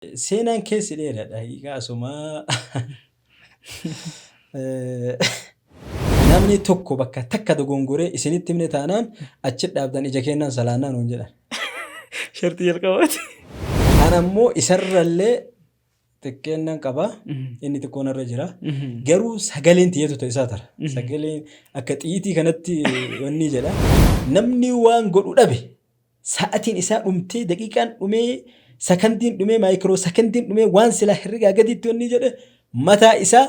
Seenaan keessi dheeraadha. Asuma namni tokko bakka takka dogongoree isinitti himne taanaan achi dhaabdan ija keenyaan salaannaa nuun jedhan. Shartii jalqabaati. Anammoo isarrallee xiqqeennan qaba. Inni xiqqoon irra jira. Garuu sagaleen xiyyeetu ta'e isaa tara. Sagaleen akka xiyyiitii kanatti wanni jedha. Namni waan godhu dhabe sa'atiin isaa dhumtee daqiiqaan dhumee sakandiin dhumee maayikiroo sakandiin dhumee waan silaa herregaa gadiitti wanni jedhe mataa isaa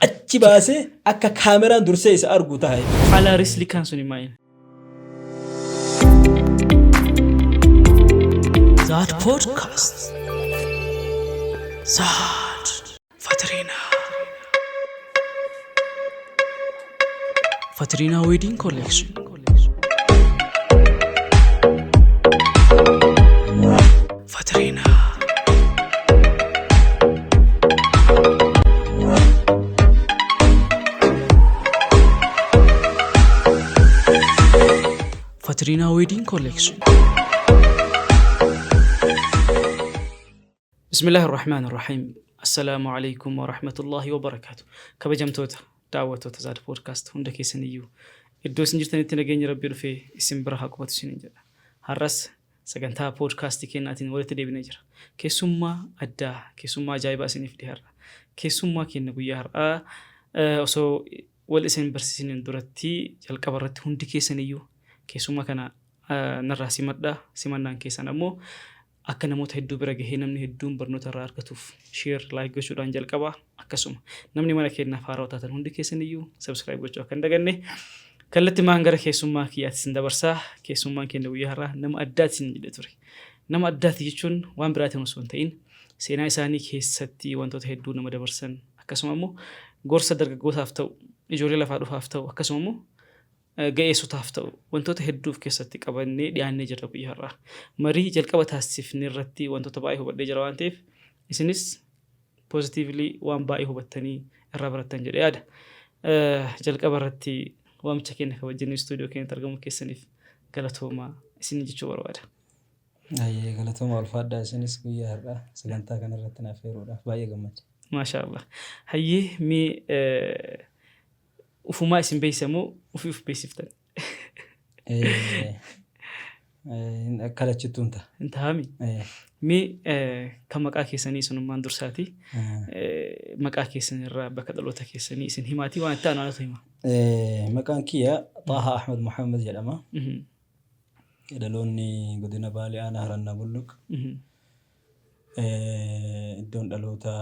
achi baasee akka kaameraan dursee isa argu ta'a. Haala rislii kan suni maayini. Zaad podcast. Zaad Fatrina. Fatrina wedding collection. Fatrina. Fatrina wedding collection. بسم الله الرحمن الرحيم. السلام عليكم ورحمة الله وبركاته. كبجمتوتا دعوة تزاد بودكاست هندك سنيو. الدوس نجتني تنجيني ربي رفي اسم برها قوة سنجا. هرس سجنتها بودكاست كيناتين ولا تدي بنجر. كسمة أدا كسمة جايبة سنيف دهر. كسمة كين نبيه هر. أسو والاسم برسين درتي الكبرت هندك سنيو. كسمة كنا نرى سمدا سمنا كيسنا مو. Akka namoota hedduu bira gahee namni hedduun barnoota irraa argatuuf share like gochuudhaan jalqaba. Akkasuma namni mana keenyaaf haaraa taatan hundi keessaniyyuu subscribe gochuu akka hin daganne kallattii maan gara keessummaa kiyyaatti sin dabarsaa. Keessummaan keenya guyyaa har'aa nama addaati sin jedhe ture. Nama addaati jechuun waan biraatiin osoo hin ta'in seenaa isaanii keessatti wantoota hedduu nama dabarsan akkasuma immoo gorsa dargaggootaaf ta'u ijoollee lafaa dhufaaf ta'u akkasuma immoo ga'eessotaaf ta'u wantoota hedduuf keessatti qabannee dhiyaannee jirra guyyaa har'aa. Marii jalqaba taasifne irratti wantoota baay'ee hubadhee jira waan ta'eef isinis positively waan baay'ee hubattanii irraa barattan jedhee yaada. Jalqaba irratti waamicha keenya kabajanii istuudiyoo keenyatti argamu keessaniif galatoomaa isin jechuu barbaada. Galatooma ulfaadhaa isinis guyyaa har'aa sagantaa kana irratti naaf heeruudhaaf baay'ee gammacha. Maashaallah. Hayyee mee ufumaa isin beeysamoo ufiif beeksiftan? Kalachittuun ta'a. Intaami. Mee kan maqaa keessanii sunummaan dursaati. Maqaa keessan irraa bakka dhaloota keessanii isin himaatii waan itti aanaatu hima. Maqaan kiyya Xaahaa Ahmed Muhammad jedhama. Dhaloonni godina Baalee Aanaa Harannaa Bulluq. Iddoon dhaloota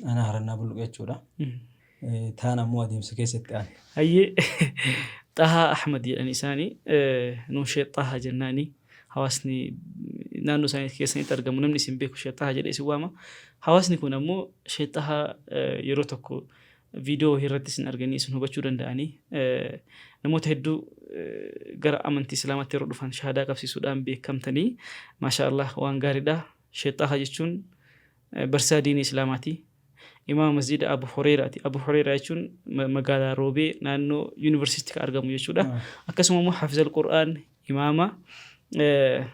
Aanaa Harannaa Bulluq jechuudha. Taana ammoo adeemsa keessatti aan. Hayyee Xaahaa Ahmed jedhani isaanii nuun Sheekh Xaahaa jennaani hawaasni naannoo isaanii keessatti argamu namni isin beeku Sheekh Xaahaa jedhee isin waama. Hawaasni kun ammoo Sheekh Xaahaa yeroo tokko viidiyoo irratti isin arganii isin hubachuu danda'anii namoota hedduu gara amantii Islaamaatti yeroo dhufan shahaadaa qabsiisuudhaan beekamtanii maashaallah waan gaariidha. Sheekh Xaahaa jechuun barsiisaa diinii Islaamaati. Imaam Masjid Abu Hurairaati. Abu Hurairaa jechuun magaalaa Roobee naannoo yuunivarsiitii kan argamu jechuudha. Akkasuma immoo Hafizal Qur'aan imaama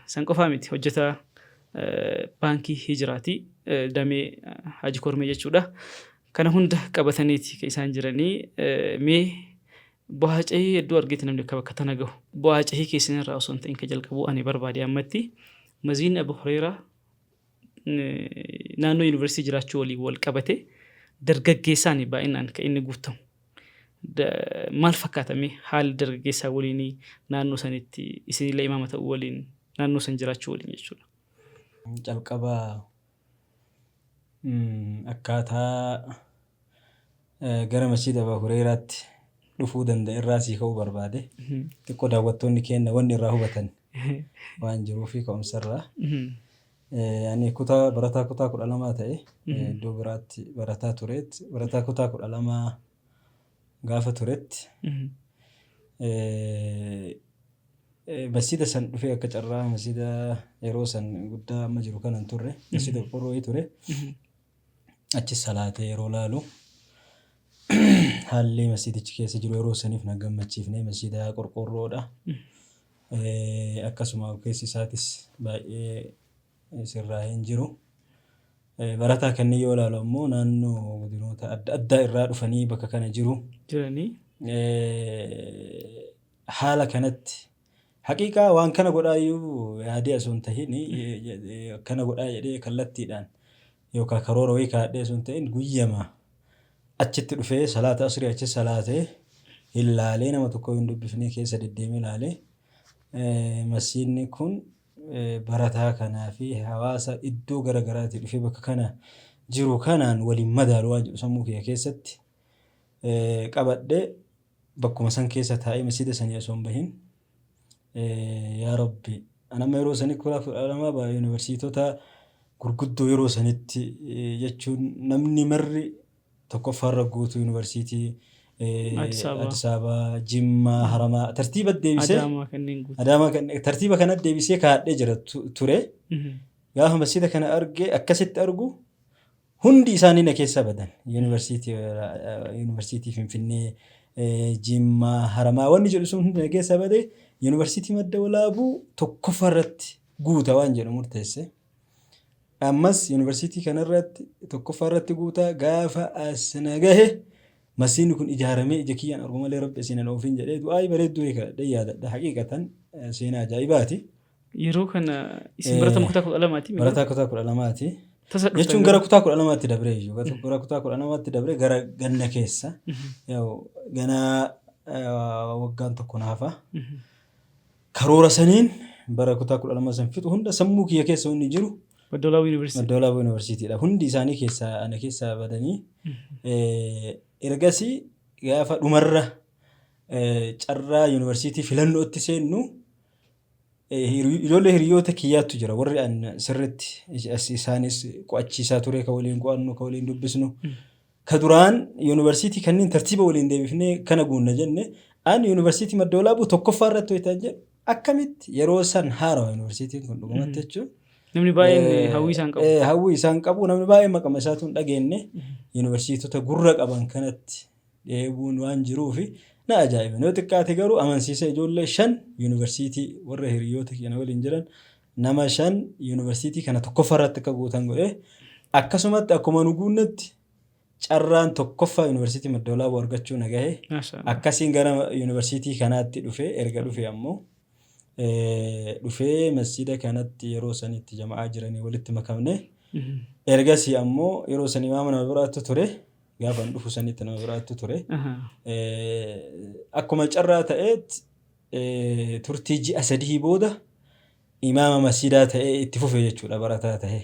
san qofaa miti hojjetaa baankii Hijiraati damee Haji Kormee jechuudha. Kana hunda qabataniiti kan isaan jiranii mee bohaacahii hedduu argite namni akka bakka tana gahu. Bohaacahii keessan irraa osoo hin ta'in kan jalqabu ani barbaade ammatti Masjiidni Abu Hurairaa naannoo yuunivarsiitii jiraachuu waliin wal qabate dargaggeessaan baay'inaan kan inni guutamu. Maal fakkaatame haalli dargaggeessaa waliin naannoo sanitti isinillee imaama ta'uu waliin naannoo san jiraachuu waliin jechuudha. Jalqaba akkaataa gara Masjiida Abu Hurairaatti dhufuu danda'e irraa sii ka'uu barbaade. Xiqqoo daawwattoonni keenya wanni irraa hubatan waan jiruufi ka'umsarraa. Ani barataa kutaa 12 ta'e iddoo biraatti barataa tureetti barataa kutaa 12 gaafa tureetti masjiida san dhufee akka carraa masjiida yeroo san guddaa amma jiru kanan turre masjiida qorqorroo ture achi salaatee yeroo laalu haalli masjiidichi keessa jiru yeroo saniif na gammachiifne masjiida qorqorroodha. Akkasuma keessi isaatis baay'ee sirraa hin jiru. Barataa kanneen yoo ilaalu ammoo naannoo godinoota adda addaa irraa dhufanii bakka kana jiru. Jiranii. Haala kanatti haqiiqaa waan kana godhaayyuu yaadee osoo hin tahin kana godhaa jedhee kallattiidhaan yookaan karoora wayii kaadhee osoo hin ta'in guyyama achitti dhufee salaata asrii achi salaatee ilaalee nama tokko hin dubbifnee keessa deddeemee ilaalee masjiidni kun barataa kanaa fi hawaasa iddoo garaagaraatii dhufee bakka kana jiru kanaan waliin madaalu waan jedhu sammuu kiyya keessatti qabadhee bakkuma san keessa taa'ee masjiida sanii osoo hin bahin yaa rabbi anama yeroo sanii kula fudhatamaa baay'ee yuunivarsiitota gurguddoo yeroo sanitti jechuun namni marri tokkoffaarra guutuu yuunivarsiitii Addis Ababa, Jimmaa, Haramaa tartiiba deebisee Adaamaa kanneen tartiiba kana deebisee kaadhee jira ture. Gaafa masjiida kana argee akkasitti argu hundi isaanii na keessa badan yuunivarsiitii Finfinnee, Jimmaa, Haramaa wanni jedhu sun hundi na keessa badee yuunivarsiitii Madda Walaabuu tokkoffaarratti guuta waan jedhu murteesse. Ammas yuunivarsiitii kanarratti tokkoffaarratti guutaa gaafa as nagahe masjiidni kun ijaaramee ija kiyyaan argu malee rabbi isinan ofiin jedhee du'aa bareedduu eegalee yaadadha haqiiqatan seenaa ajaa'ibaati. Yeroo kana isin barataa kutaa 12ti. Barataa kutaa 12ti. Jechuun gara kutaa 12tti dabree iyyuu gara kutaa 12tti dabree gara ganna keessa ganaa waggaan tokko naafa karoora saniin bara kutaa 12 san fixu hunda sammuu kiyya keessa hundi jiru. Madda Walaabuu Yuunivarsiitiidha. Hundi isaanii keessaa ana keessaa badanii ergasii gaafa dhumarra carraa yuunivarsiitii filannootti seennu ijoollee hiriyoota kiyyaattu jira warri an sirritti isaanis qo'achiisaa ture ka waliin qo'annu ka waliin dubbisnu ka duraan yuunivarsiitii kanneen tartiiba waliin deebifnee kana guunna jenne an yuunivarsiitii Madda Walaabuu tokkoffaarratti ho'itaan jedhu akkamitti yeroo san haarawa yuunivarsiitiin kun dhugumatti jechuun. Namni baay'een hawwii isaan qabu. Hawwii isaan qabu namni baay'een maqama isaatuun dhageenye yuunivarsiitota gurra qaban kanatti deebuun waan jiruufi na ajaa'iba. Yoo xiqqaate garuu amansiisa ijoollee 5 yuunivarsiitii warra hiriyoota kana waliin jiran nama 5 yuunivarsiitii kana tokkoffaarratti akka guutan godhee akkasumatti akkuma nu guunnetti carraan tokkoffaa yuunivarsiitii Madda Walaabuu argachuu nagahe akkasiin gara yuunivarsiitii kanaatti dhufee erga dhufee ammoo dhufee masjiida kanatti yeroo sanitti jamaa jiranii walitti makamne ergasii ammoo yeroo sanii imaama nama biraatti ture gaafa dhufu sanitti nama biraatti ture akkuma carraa ta'eet turtii ji'a 3 booda imaama masjiidaa ta'ee itti fufe jechuudha barataa ta'ee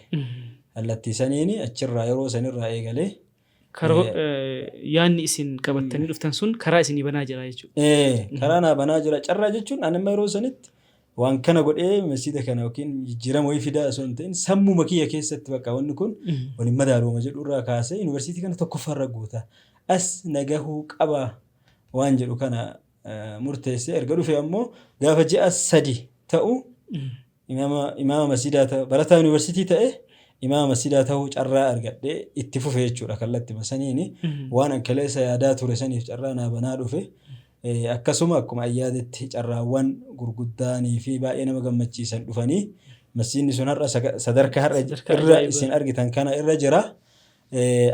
allattii saniini achirraa yeroo sanirraa eegalee yaanni isin qabattanii dhuftan sun karaa isinii banaa jira jechuudha. Karaa naa banaa jira carraa jechuun anima yeroo sanitti waan kana godhee masjiida kana yookiin jijjiirama wayii fidaa osoo hin ta'in sammuma kiyya keessatti bakka wanni kun waliin madaaluma jedhu irraa kaasee yuunivarsiitii kana tokkoffaarra guuta as nagahuu qaba waan jedhu kana murteessee erga dhufe ammoo gaafa ji'a 3 ta'u imaama masjiidaa ta'u barataa yuunivarsiitii ta'e imaama masjiidaa ta'uu carraa argadhee itti fufe jechuudha kallattii masaniini waan ankaleessa yaadaa ture saniif carraa naa banaa dhufe. Akkasuma akkuma ayyaadetti carraawwan gurguddaanii fi baay'ee nama gammachiisan dhufanii masjiidni sun har'a sadarkaa har'a irra isin argitan kana irra jira.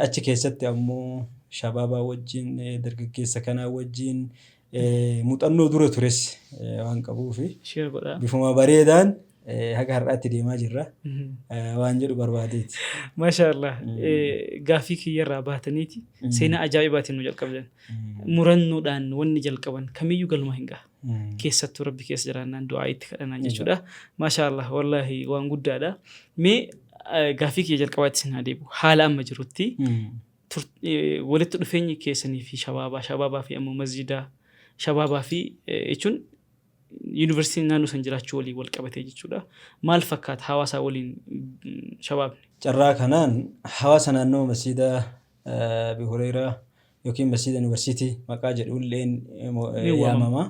Achi keessatti ammoo shabaabaa wajjin dargaggeessa kanaa wajjin muuxannoo dura tures waan qabuufi bifuma bareedaan haga har'aatti deemaa jirra waan jedhu barbaadeeti. Maashaallah gaafii kiyyarraa baataniiti seenaa ajaa'ibaatiin nu jalqabdan murannoodhaan wanni jalqaban kamiyyuu galma hin gaha keessattuu rabbi keessa jiraannaan du'aa itti kadhanaan jechuudha. Maashaallah wallaahi waan guddaadha. Mee gaafii kiyya jalqabaatti sin adeemu haala amma jirutti walitti dhufeenyi keessanii fi shabaabaa fi ammoo masjiidaa shabaabaa fi jechuun yuunivarsiitiin naannoo san jiraachuu waliin wal qabatee jechuudha. Maal fakkaata hawaasa waliin shabaabni? Carraa kanaan hawaasa naannoo masjiida Abi Hurayraa yookiin masjiida yuunivarsiitii maqaa jedhulleen yaamama.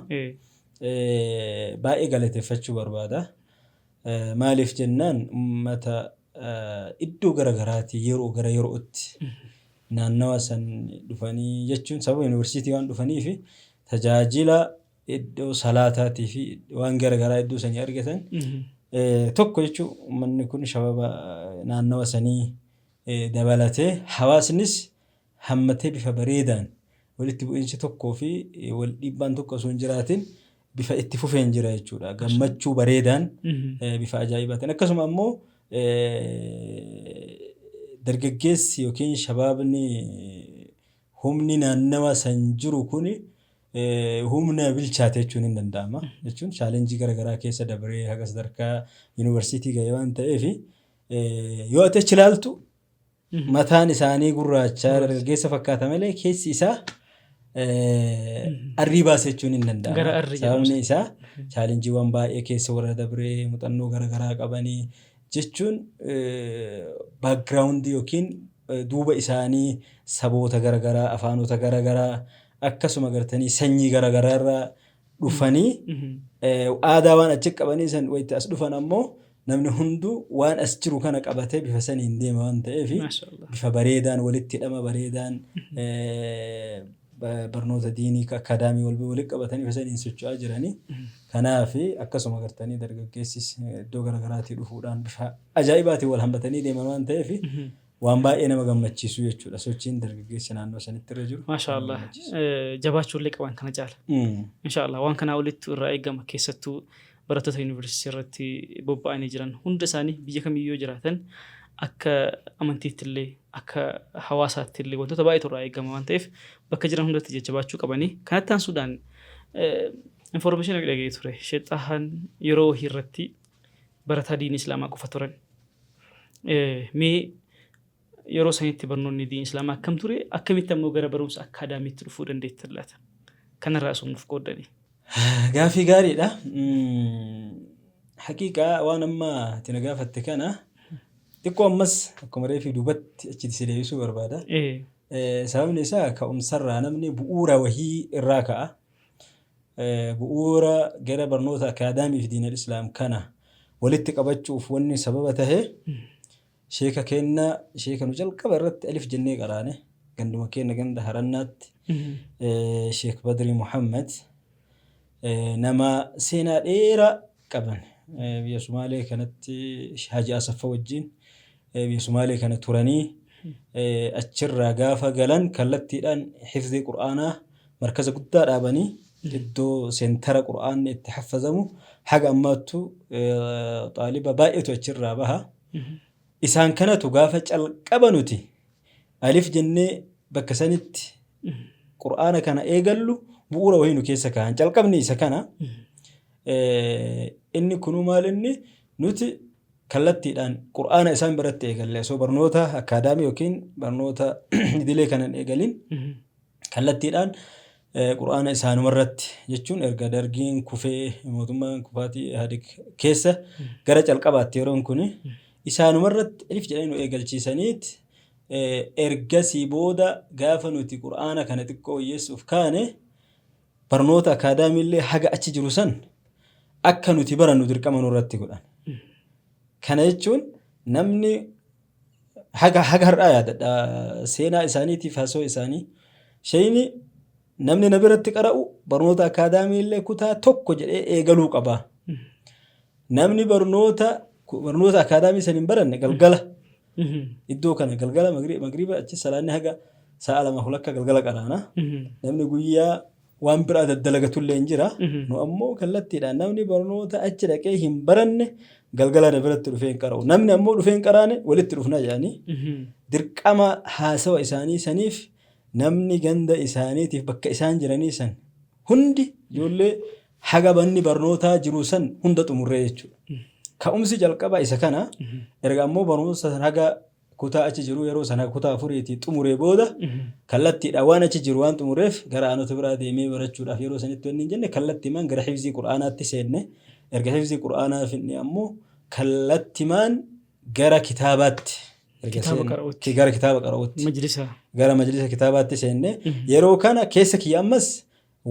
Baay'ee galateeffachuu barbaada. Maaliif jennaan uummata iddoo garaagaraatii yeroo gara yerootti naannawa san dhufanii jechuun sababa yuunivarsiitii waan dhufanii fi tajaajila iddoo salaataatii fi waan garaagaraa iddoo sanii argatan tokko jechuun uummanni kun shababa naannawa sanii dabalatee hawaasnis hammatee bifa bareedaan walitti bu'iinsi tokkoo fi wal dhiibbaan tokko osoo hin jiraatin bifa itti fufeen jira jechuudha. Gammachuu bareedaan bifa ajaa'ibaatiin akkasuma ammoo dargaggeessi yookiin shabaabni humni naannawa san jiru kuni humna bilchaate jechuun hin danda'ama. Jechuun chaalenjii garaagaraa keessa dabree haga sadarkaa yuunivarsiitii gahee waan ta'eef yoo ati achi ilaaltu mataan isaanii gurraacha dargaggeessa fakkaata malee keessi isaa arrii baase jechuun hin danda'ama. Sababni isaa chaalenjiiwwan baay'ee keessa warra dabree muuxannoo garaagaraa qabanii jechuun baakgiraawundii yookiin duuba isaanii saboota garaagaraa afaanota garaagaraa akkasuma gartanii sanyii garaagaraa irraa dhufanii aadaa waan achi qabanii san wayitti as dhufan ammoo namni hunduu waan as jiru kana qabatee bifa saniin deema waan ta'eef bifa bareedaan walitti hidhama bareedaan barnoota diinii akaadaamii walitti qabatanii bifa saniin socho'aa jiranii. Kanaaf akkasuma gartanii dargaggeessis iddoo garaagaraatii dhufuudhaan bifa ajaa'ibaatiin wal hammatanii deeman waan ta'eef waan baay'ee nama gammachiisu jechuudha. Sochiin dargaggeessi naannoo sanitti irra jiru. Maashaallah. Jabaachuullee qaban kana caala. Inshaallah waan kanaa olitti irraa eegama keessattuu barattoota yuunivarsiitii irratti bobba'anii jiran hunda isaanii biyya kamiyyuu jiraatan akka amantiittillee akka hawaasaattillee wantoota baay'eetu irraa eegama waan ta'eef bakka jiran hundatti jajjabaachuu qabanii. Kanatti aansuudhaan information dhaga'ee ture. Sheexahan yeroo irratti barataa diinii islaamaa qofa turan. Mee yeroo sanitti barnoonni diinii islaamaa akkam ture akkamitti ammoo gara barumsa akaadaamiitti dhufuu dandeettan laata? Kanarraa osoo qooddanii. Gaafii gaariidha. Haqiiqaa waan amma itti na gaafatte kana xiqqoo ammas akkuma reefii duubatti achitti si deebisuu barbaada. Sababni isaa ka'umsarraa namni bu'uura wahii irraa ka'a. Bu'uura gara barnoota akaadaamii fi diinal islaam kana walitti qabachuuf wanni sababa tahee sheeka nu jalqaba irratti alif jennee qaraane ganduma kenna ganda harannaatti Sheek Badri Muhammad nama seenaa dheeraa qaban biyya Sumaalee kanatti Haji Asaffaa wajjin biyya Sumaalee kana turanii achirraa gaafa galan kallattiidhaan hifzii qur'aanaa markaza guddaa dhaabanii iddoo seentara qur'aanni itti haffazamu haga ammaattu xaaliba baay'eetu achirraa baha. Isaan kanatu gaafa calqaba nuti alif jennee bakka sanitti qur'aana kana eegallu bu'uura wahii nu keessa kaa'an calqabni isa kana inni kunu maal inni nuti kallattiidhaan qur'aana isaan biratti eegalle osoo barnoota akaadaamii yookiin barnoota idilee kanan eegalin kallattiidhaan qur'aana isaanumarratti jechuun erga dargiin kufee mootummaan kufaatii Ihaadig keessa gara calqabaatti yeroon kuni isaanumarratti alif jedhanii nu eegalchiisaniit ergasii booda gaafa nuti qur'aana kana xiqqoo hiyyeessuuf kaane barnoota akaadaamiillee haga achi jiru san akka nuti barannu dirqama nurratti godhan. Kana jechuun namni haga har'aa yaadadha seenaa isaaniitiif haasoo isaanii shayini namni na biratti qara'u barnoota akaadaamiillee kutaa tokko jedhee eegaluu qaba. Namni barnoota akaadaamii san hin baranne galgala iddoo kana galgala magriba achi salaanni haga sa'a 2 galgala qaraana. Namni guyyaa waan biraa daddalagatullee hin jira. Nu ammoo kallattiidhaan namni barnoota achi dhaqee hin baranne galgala na biratti dhufee hin qara'u. Namni ammoo dhufee hin qaraane walitti dhufna jedhanii dirqama haasawa isaanii saniif namni ganda isaaniitiif bakka isaan jiranii san hundi ijoollee haga banni barnootaa jiru san hunda xumurree jechuudha. Ka'umsi jalqaba isa kana erga ammoo barnoota haga kutaa achi jiru yeroo sana kutaa 4 xumuree booda kallattiidhaan waan achi jiru waan xumureef gara aanota biraa deemee barachuudhaaf yeroo sanitti wanni hin jenne kallattimaan gara hifzii qur'aanaatti seenne erga hifzii qur'aanaa finne ammoo kallattimaan gara kitaabaatti gara kitaaba qara'uutti gara majlisa kitaabaatti seenne yeroo kana keessa kiyya ammas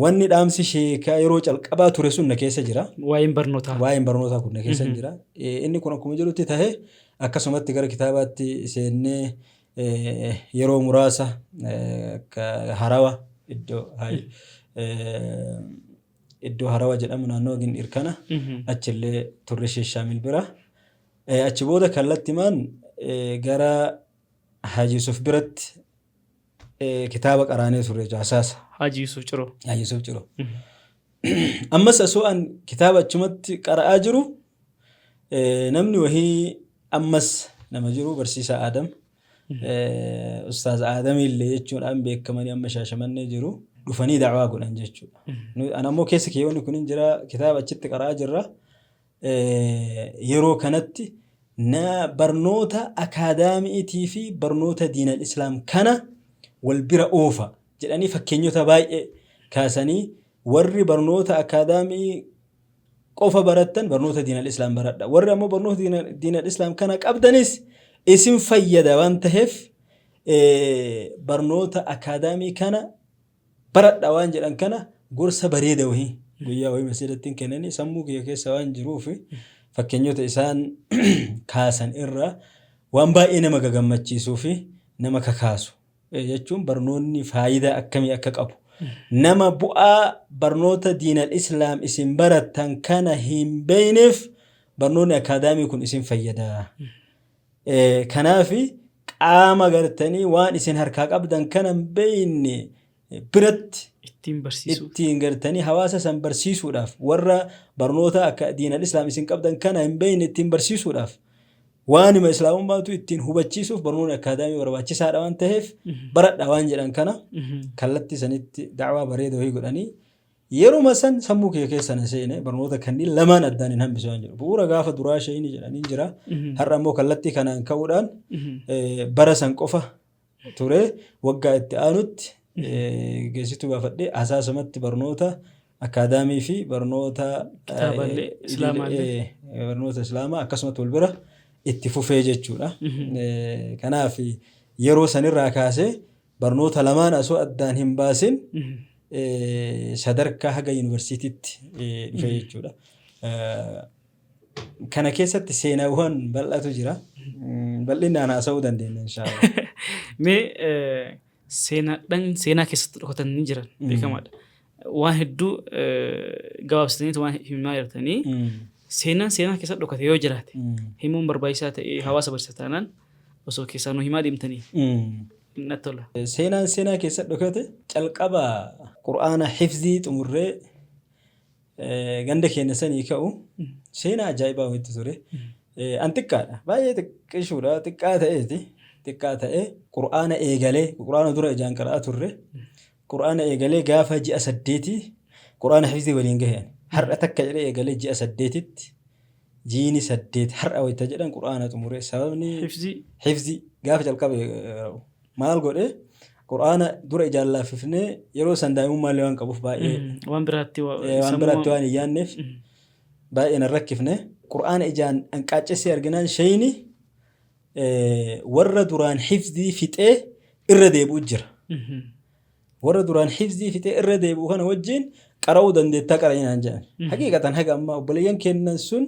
wanni dhaamsi sheekaa yeroo calqabaa ture sun na keessa jira. Waa'een barnootaa kun na keessa jira. Inni kun akkuma jedhutti tahee akkasumatti gara kitaabaatti seennee yeroo muraasa harawa iddoo harawa jedhamu naannoo Gindir kana achillee turre Sheek Shaamil bira. Achi booda kallattimaan gara Haji Yusuf biratti kitaaba qaraanee ture jaasaasa. Haji Yusuf Ciroo. Haji Yusuf Ciroo. Ammas osoo an kitaaba achumatti qara'aa jiru namni wahii ammas nama jiru barsiisaa Adam. Ustaaz Adam illee jechuudhaan beekamanii amma Shaashamannee jiru dhufanii da'waa godhan jechuudha. Ana ammoo keessa keewwanni kun hin jira kitaaba achitti qara'aa jirra. Yeroo kanatti barnoota akaadaamiitii fi barnoota diinal islaam kana wal bira oofa jedhanii fakkeenyota baay'ee kaasanii warri barnoota akaadaamii qofa barattan barnoota diinal islaam baradha. Warri ammoo barnoota diinal islaam kana qabdanis isin fayyada waan ta'eef barnoota akaadaamii kana baradha waan jedhan kana gorsa bareeda wahii guyyaa wahii masiidattiin kennanii sammuu kiyya keessa waan jiruuf fakkeenyota isaan kaasan irraa waan baay'ee nama gagammachiisuu fi nama kakaasu jechuun barnoonni faayidaa akkamii akka qabu. Nama bu'aa barnoota diinal islaam isin barattan kana hin beeyneef barnoonni akaadaamii kun isin fayyada. Kanaafi qaama gartanii waan isin harkaa qabdan kana hin beeyne biratti ittiin gartanii hawaasa san barsiisuudhaaf warra barnoota akka diinal islaam isin qabdan kana hin beeyne ittiin barsiisuudhaaf waanuma islaamummaatu ittiin hubachiisuuf barnoonni akaadaamii barbaachisaadha waan ta'eef baradha waan jedhan kana kallattii sanitti da'waa bareeda wahii godhanii yeruma san sammuu kee keessa na seene barnoota kanneen lamaan addaan hin hambisu waan jedhu bu'uura gaafa duraa shayini jedhanii jira har'a ammoo kallattii kanaan ka'uudhaan bara san qofa ture waggaa itti aanutti geessituu baafadhee asaasumatti barnoota akaadaamii fi barnoota islaamaa akkasumatti wal bira itti fufee jechuudha. Kanaaf yeroo sanirraa kaasee barnoota lamaan osoo addaan hin baasin sadarkaa haga yuunivarsiitiitti dhufe jechuudha. Kana keessatti seenaawwan bal'atu jira. Bal'inaan haasa'uu dandeenya inshaallah. Mee seenaa keessatti dhokatan ni jiran beekamaadha. Waan hedduu gabaabsitanii waan himaa jirtanii seenaa keessatti dhokate yoo jiraate himuun barbaachisaa ta'ee hawaasa barsiisaa taanaan osoo keessaa nu himaa deemtanii natti tola. Seenaa keessatti dhokate calqaba qur'aana hifzii xumurree ganda keenya sanii ka'u seenaa ajaa'ibaa wayitti ture. An xiqqaadha baay'ee xiqqishuudha xiqqaa ta'ee qur'aana eegalee qur'aana dura ijaan qara'aa turre qur'aana eegalee gaafa ji'a 8 qur'aana hifzii waliin gaheen har'a takka jedhee eegalee ji'a 8tti jiini 8 har'a wayita jedhan qur'aana xumuree sababni hifzii gaafa calqaba maal godhe qur'aana dura ijaan laaffifnee yeroo san daa'imummaa waan qabuuf baay'ee waan biraatti waan hin yaanneef baay'ee nan rakkifne qur'aana ijaan anqaaccessee arginaan shayini warra duraan hifzii fixee irra deebi'u jira. Warra duraan hifzii fixee irra deebi'u kana wajjin qara'uu dandeettaa qara'inaan jedhan. Haqiiqatan haga ammaa obboleeyyan kennan sun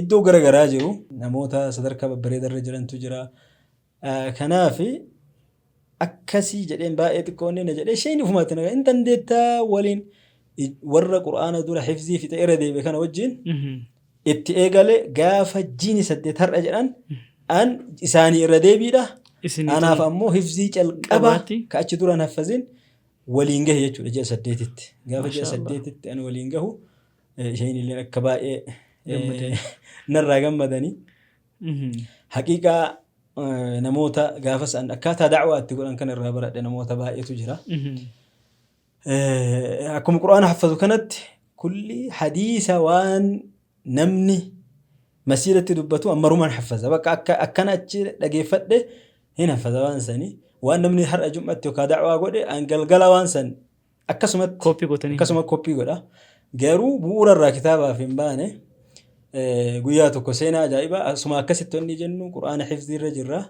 iddoo garaagaraa jiru. Namoota sadarkaa babbareedarra jirantu jira. Kanaaf akkasii jedheen baay'ee xiqqoonni na jedhee shayini ufumaatti nagaa hin dandeettaa waliin warra qur'aana dura hifzii fixee irra deebi'e kana wajjin itti eegale gaafa jiini 8 har'a jedhan an isaanii irra deebiidha. Anaaf ammoo hifzii calqabaa ka achi duraan haffazin waliin gahe jechuudha ji'a 8tti. Gaafa ji'a 8tti an waliin gahu isheen illee akka baay'ee narraa gammadanii. Haqiiqaa namoota gaafa san akkaataa da'waa itti godhan kan irraa baradhe namoota baay'eetu jira. Akkuma qur'aana haffazu kanatti kulli hadiisa waan namni masiirratti dubbatu ammarumaan haffaza. Bakka akkana achi dhageeffadhe hin haffaza waan sanii. Waan namni har'a jum'atti yookaan da'waa godhe galgala waan san akkasuma koppii godha. Garuu bu'uura irraa kitaabaaf hin baane guyyaa tokko seenaa ajaa'ibaa asuma akkasitti wanni jennu qur'aana hifzii irra jirra.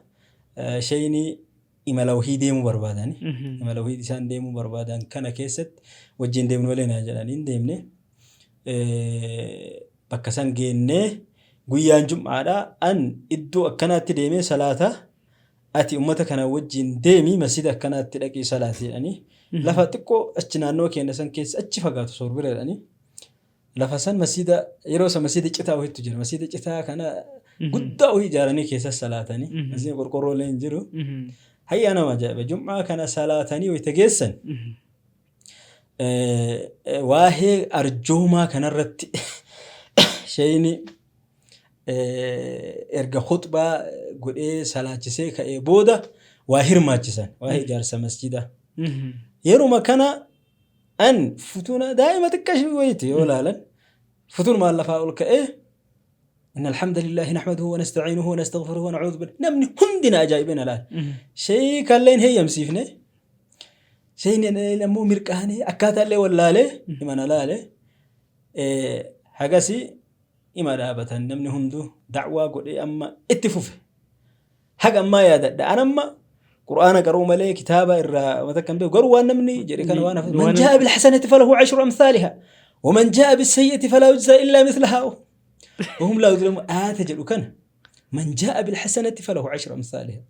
Shayini imala wahii deemuu barbaadani. Imala wahii isaan deemuu barbaadan kana keessatti wajjin deemnu malee na jedhanii hin deemne. Bakka san geennee guyyaan jum'aadhaa an iddoo akkanaatti deemee salaata ati ummata kana wajjin deemii masjida akkanaatti dhaqii salaati jedhanii lafa xiqqoo achi naannoo keenya san keessa achi fagaatu sorbira jedhanii lafa san masjida yeroo san masjida citaa wayiitu jira masjida citaa kana guddaa ohii ijaaranii keessa salaatanii asii qorqorroolee hin jiru. Hayyaa nama ajaa'iba jum'aa kana salaatanii wayita geessan waa'ee arjoomaa kanarratti sheeyni erga khutbaa godhee salaachisee ka'ee booda waa hirmaachisan waa'ee ijaarsa masjidaa. Yeruma kana an futuuna daa'ima xiqqashii wayiti yoo ilaalan futuun maal lafaa ol ka'ee إن الحمد لله نحمده ونستعينه ونستغفره ونعوذ بالله نمني هندنا أجايبنا الآن شيء كلين هي يمسيفنا شيء نمو مركاني أكاد اللي ولا له إيمان لا له حاجسي إيمان أبدا نمني هندو دعوة قولي أما اتفوف حاجة ما يا ده أنا ما قرآن قروا ملي كتابة الرا وذكر به قروا نمني جري كانوا أنا من جاء بالحسنة فله 10 أمثالها ومن جاء بالسيئة فلا يجزى إلا مثلها وهم لا يظلمون تجلوا كان من جاء بالحسنة فله 10 أمثالها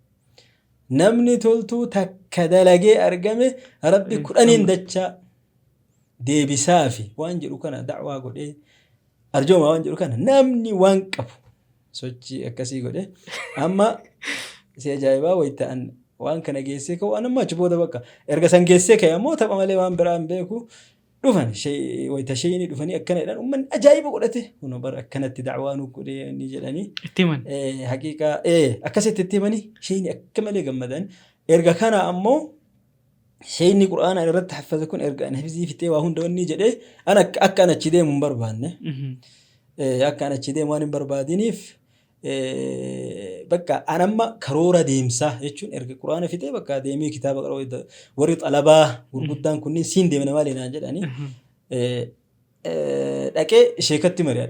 نمني تولتو تكدلجي أرجمه ربي قرآن دتشا دي بسافي وانجلوا كان دعوة قول إيه أرجو ما وانجلوا كان نمني وانكب سوتشي أكسي قول إيه أما سيجايبا ويتأن وان كان جيسك وأنا ما جبوده بقى إرجع جيسك يا موت أبغى مالي وان برام بيكو دفن شيء ويتشيني دفني أكنه لأن من أجايب قولته ونبر أكنت دعوانه كذي نيجلاني التمن حقيقة أكست التمني شيء أكمل جمدان إرجع كان أمو شيء القرآن أنا رد حفظكون إرجع أنا حفظي في تواهون دون نيجله أنا أكنت كذي من بربانه أكنت كذي ما نبربادينيف بقى أنا ما كرورة ديمسا يشون إرجع القرآن في تي بقى ديمي كتاب قرأوا وريت ألبا ورقدان كوني سين ديمنا مالي ناجل يعني لكن شيكتي مريض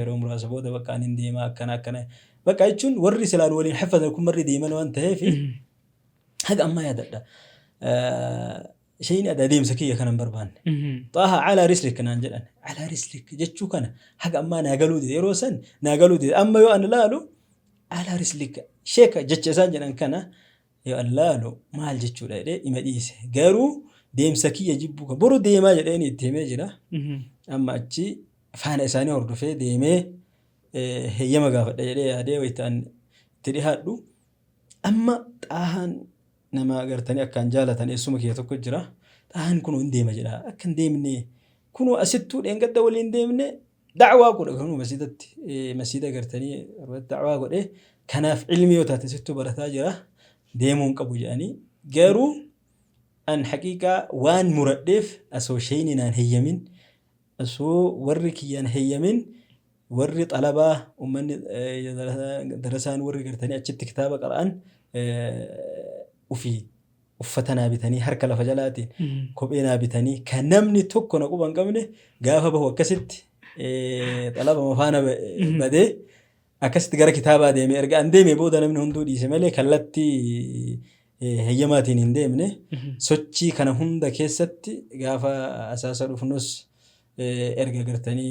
روم راس بوده بقى عن ديما كنا بقى يشون وري سلال ولين حفظ لكم مري ديما وانت في هذا أما يدردا شيء هذا ديم سكية كان بربان طه على رسلك كان جلان على رسلك جتشو كان حق أما ناقلوا دي روسن ناقلوا دي أما يو أن لالو على رسلك شيك جتشان جلان كان يو أن لالو ما الجتشو لا دي إمديس قالوا ديم سكية جيبوك برو ديما جلاني التيمي جلا أما أتشي فانا إساني وردو في ديمي هي مقافة دي هدي ويتان تريهاتو أما تاهان nama agartanii akkaan jaalatan eessuma kiyya tokko jira ta'an kun hin deema jedha akkan deemne kun asittuu dheengadda waliin deemne da'waa godha kanu masjida agartanii da'waa godhe kanaaf ilmi yoo taate asittuu barataa jira deemuun qabu jedhanii garuu an haqiiqaa waan muradheef asoo shayni naan hayyamin asoo warri kiyyaan hayyamin warri xalabaa ummanni darasaan warri agartanii achitti kitaaba qara'an وفي وفتنا بتاني هركل فجلاتي كوبينا بتاني كنمني توك نقوبان قمنه جافه بهو كست طلب مفانا بدي أكست جرا كتابة ديمي أرجع عندي بودا من هندو دي سمالي كلتي هي ما تين ديمنه سوتشي كان هندا كست جافه أساسا رفنوس أرجع قرتني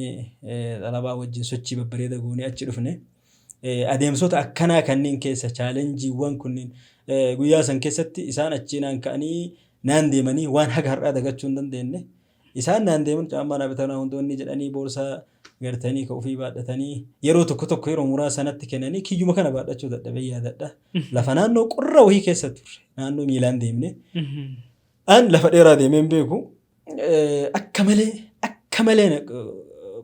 طلبا وجه سوتشي ببريدة قوني أتشرفني أديم صوت أكنا كنين كيسة challenge وان كنين guyyaa san keessatti isaan achiinaan ka'anii naan deemanii waan haga har'aa dagachuu hin dandeenye isaan naan deeman caammaa naa bitanaa hundoonni jedhanii boorsaa gartanii ka ofii baadhatanii yeroo tokko yeroo muraasanatti kennanii kiyyuma kana baadhachuu dadhabee yaadadha lafa naannoo qorra wahii keessa turre naannoo miilaan deemne an lafa dheeraa deemeen beeku akka malee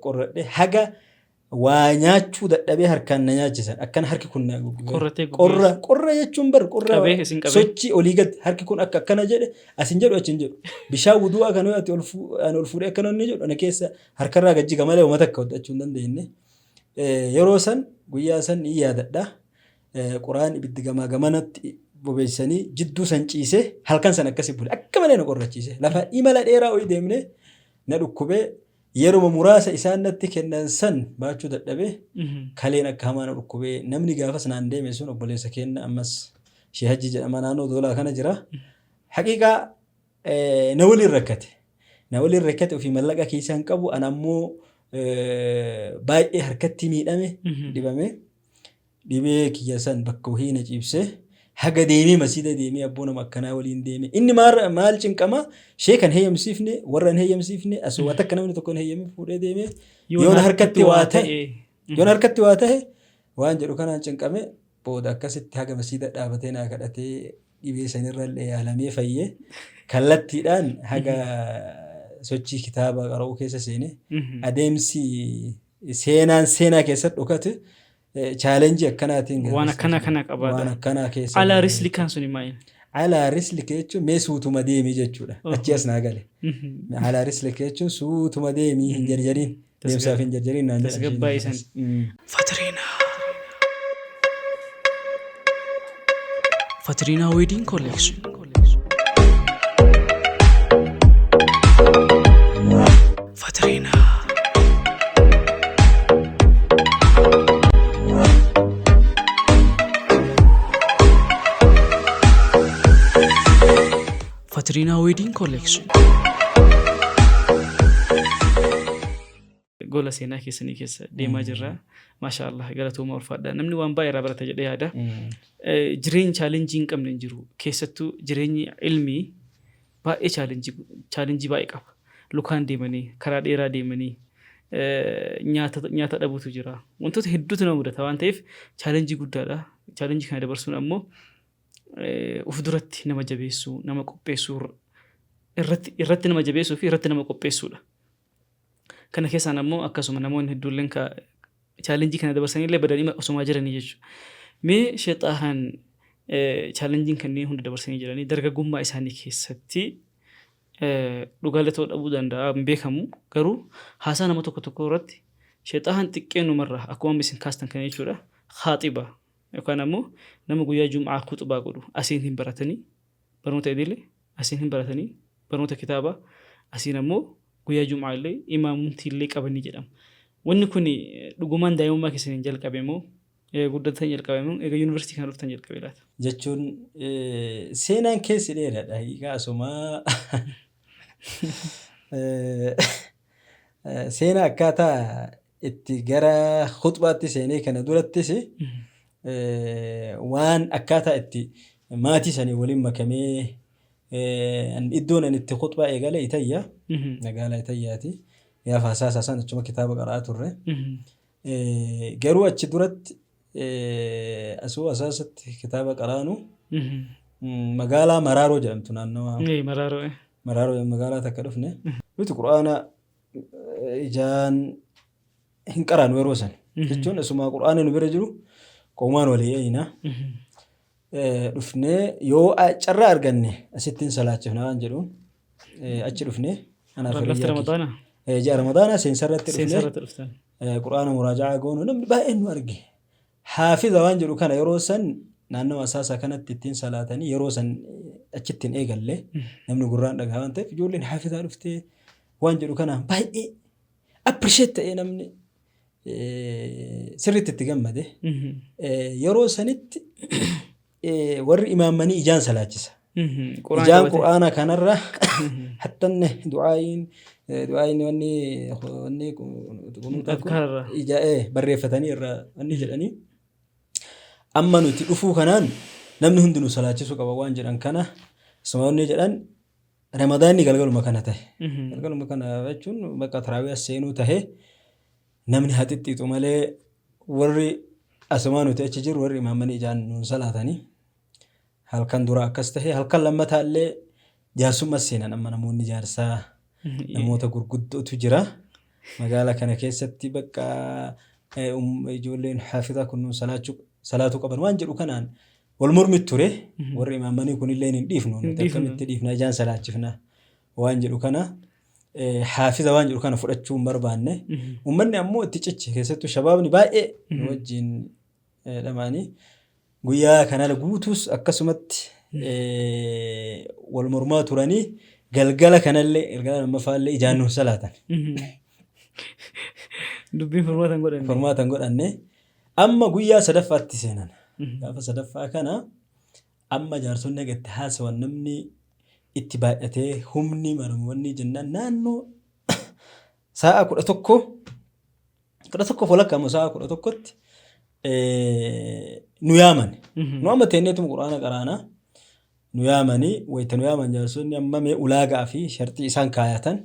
qorradhe haga waa nyaachuu dadhabee harkaan na nyaachisan akkan harki kun qorra jechuun bar qorra sochii olii gad harki kun akka akkana jedhe asin jedhu achin jedhu bishaan wudu'a kan ati ol fuudhee akkana inni jedhu ana keessa harkarraa gajjiga malee uummata akka hodhachuu hin dandeenye yeroo san guyyaa san ni yaadadha quraan ibiddi gamaa gamanatti bobeessanii jidduu san ciisee halkan san akkasi bule akka malee na qorrachiise lafa imala dheeraa ho'i deemne na dhukkubee yeroo muraasa isaan natti kennan san baachuu dadhabee kaleen akka hamaa na dhukkubee namni gaafas naan deeme sun obboleessa kenna ammas shee hajji jedhama naannoo doolaa kana jira haqiiqaa na waliin rakkate ofii mallaqa keessaan qabu an ammoo baay'ee harkatti miidhame dibame dhibee kiyya san bakka wahii na ciibsee haga deemee masjida deemee abboo nama akkanaa waliin deeme inni maal cinqama shee kan heeyyamsiifne warran heeyyamsiifne asoo waan akka namni tokko heeyyame fuudhee deemee yoona harkatti waa ta'e waan jedhu kanaan cinqame booda akkasitti haga masjiida dhaabatee naa kadhatee dhibee sanirrallee yaalamee fayyee kallattiidhaan haga sochii kitaaba qara'uu keessa seene adeemsi seenaa keessatti dhokate chaalenjii akkanaatiin waan akkana qabaata. waan akkanaa keessa Alaa rislikaan suni maayini? alaa rislike jechuun mee suutuma deemii jechuudha achi as naa gale alaa rislike jechuun suutuma deemii hin jarjariin deemsaaf hin jarjariin naan jedhan tasgabbaa isan. Fatriinaa Wedding Collection. Fatriinaa. Fatriinaa Wedding Collection. Gola seenaa keessanii keessa deemaa jirra. Maashaallah galatooma ulfaadha. Namni waan baay'ee irraa barata jedhee yaada. Jireenya chaalenjii hin qabne hin jiru. Keessattuu jireenyi ilmii baay'ee chaalenjii baay'ee qaba. Lukaan deemanii, karaa dheeraa deemanii, nyaata dhabuutu jira. Wantoota hedduutu nama mudata waan ta'eef chaalenjii guddaadha. Chaalenjii kana dabarsuun ammoo uf duratti nama jabeessuu, nama qopheessuu irratti nama jabeessuu fi irratti nama qopheessuudha. Kana keessaan ammoo akkasuma namoonni hedduulleen chaalenjii kana dabarsanii illee badanii osoo jiranii jechuudha. Mee sheexaahaan chaalenjiin kanneen hunda dabarsanii jiranii dargaggummaa isaanii keessatti dhugaalee ta'uu dhabuu danda'a hin beekamu. Garuu haasaa nama tokko irratti sheexaahaan xiqqeenumarraa akkuma isin kaastan kana jechuudha. Haaxiba yookaan ammoo nama guyyaa jum'aa kuxubaa godhu asiin hin baratanii barnoota idilee asiin hin baratanii barnoota kitaabaa asiin ammoo guyyaa jum'aa illee imaamumti illee qabanii jedhamu. Wanni kun dhugumaan daa'imummaa keessaniin jalqabe moo guddatan jalqabe moo egaa yuunivarsiitii kana dhuftan jalqabe laata? Jechuun seenaan keessi dheeraadha. Hiikaa asumaa seenaa akkaataa itti gara khutbaatti seenee kana durattis waan akkaataa itti maatii sanii waliin makamee iddoon ani itti khutbaa eegale Itayyaa magaalaa Itayyaati. Gaafa asaasan achuma kitaaba qara'aa turre. Garuu achi duratti asuu asaasatti kitaaba qaraanu magaalaa Maraaroo jedhamtu naannawaa. Maraaroo magaalaa takka dhufne. Nuti quraana ijaan hin qaraanu yeroo san. Jechuun asuma quraana nu bira jiru qoomaan walii eeyina. Dhufnee yoo carraa arganne asittiin salaachifna waan jedhuun achi dhufnee. Lafti Ramadaana? Ji'a Ramadaana seensarratti dhufnee quraana muraaja'aa goonu namni baay'een nu arge. Haafiza waan jedhu kana yeroo san naannoo asaasaa kanatti ittiin salaatanii yeroo san achittiin eegalle namni gurraan dhagaa waan ta'eef ijoolleen haafizaa dhuftee waan jedhu kana baay'ee appreciate ta'ee namni sirriitti itti gammade. Yeroo sanitti warri imaammanii ijaan salaachisa. Ijaan quraana kanarra hattanne du'aayin wanni barreeffatanii irraa wanni jedhanii amma nuti dhufuu kanaan namni hundinuu salaachisuu qaba waan jedhan kana sumaa'onni jedhan Ramadaanni galgaluma kana ta'e. Galgaluma kana jechuun bakka taraawii seenuu ta'e namni haxixxiixu malee warri asumaa nuti achi jiru warri imaammanii ijaan nuun salaatanii halkan dura akkas ta'e halkan lammataa illee jaarsummaa seenan amma namoonni jaarsaa namoota gurguddootu jira magaalaa kana keessatti bakka ijoolleen haafizaa kun salaatuu qaban waan jedhu kanaan wal mormit ture warri imaammanii kun illee hin dhiifnu nuti akkamitti dhiifna ijaan salaachifna waan jedhu kana haafiza waan jedhu kana fudhachuu hin barbaanne uummanni ammoo itti ciche keessattuu shabaabni baay'ee wajjin dhamaanii guyyaa kana guutuus akkasumatti wal mormaa turanii galgala kanallee galgala lammaffaallee ijaan nuun salaatan. Dubbiin formaatan godhanne amma guyyaa sadaffaatti seenan. Gaafa sadaffaa kana amma jaarsonni agatti haasawan namni itti baay'atee humni marmoonni jennaan naannoo sa'a 11 walakkaa sa'a 11tti nu yaaman. Nu amma teenneetum quraana qaraanaa nu yaamanii wayita nu yaaman jaarsonni amma mee ulaagaa fi shartii isaan kaayatan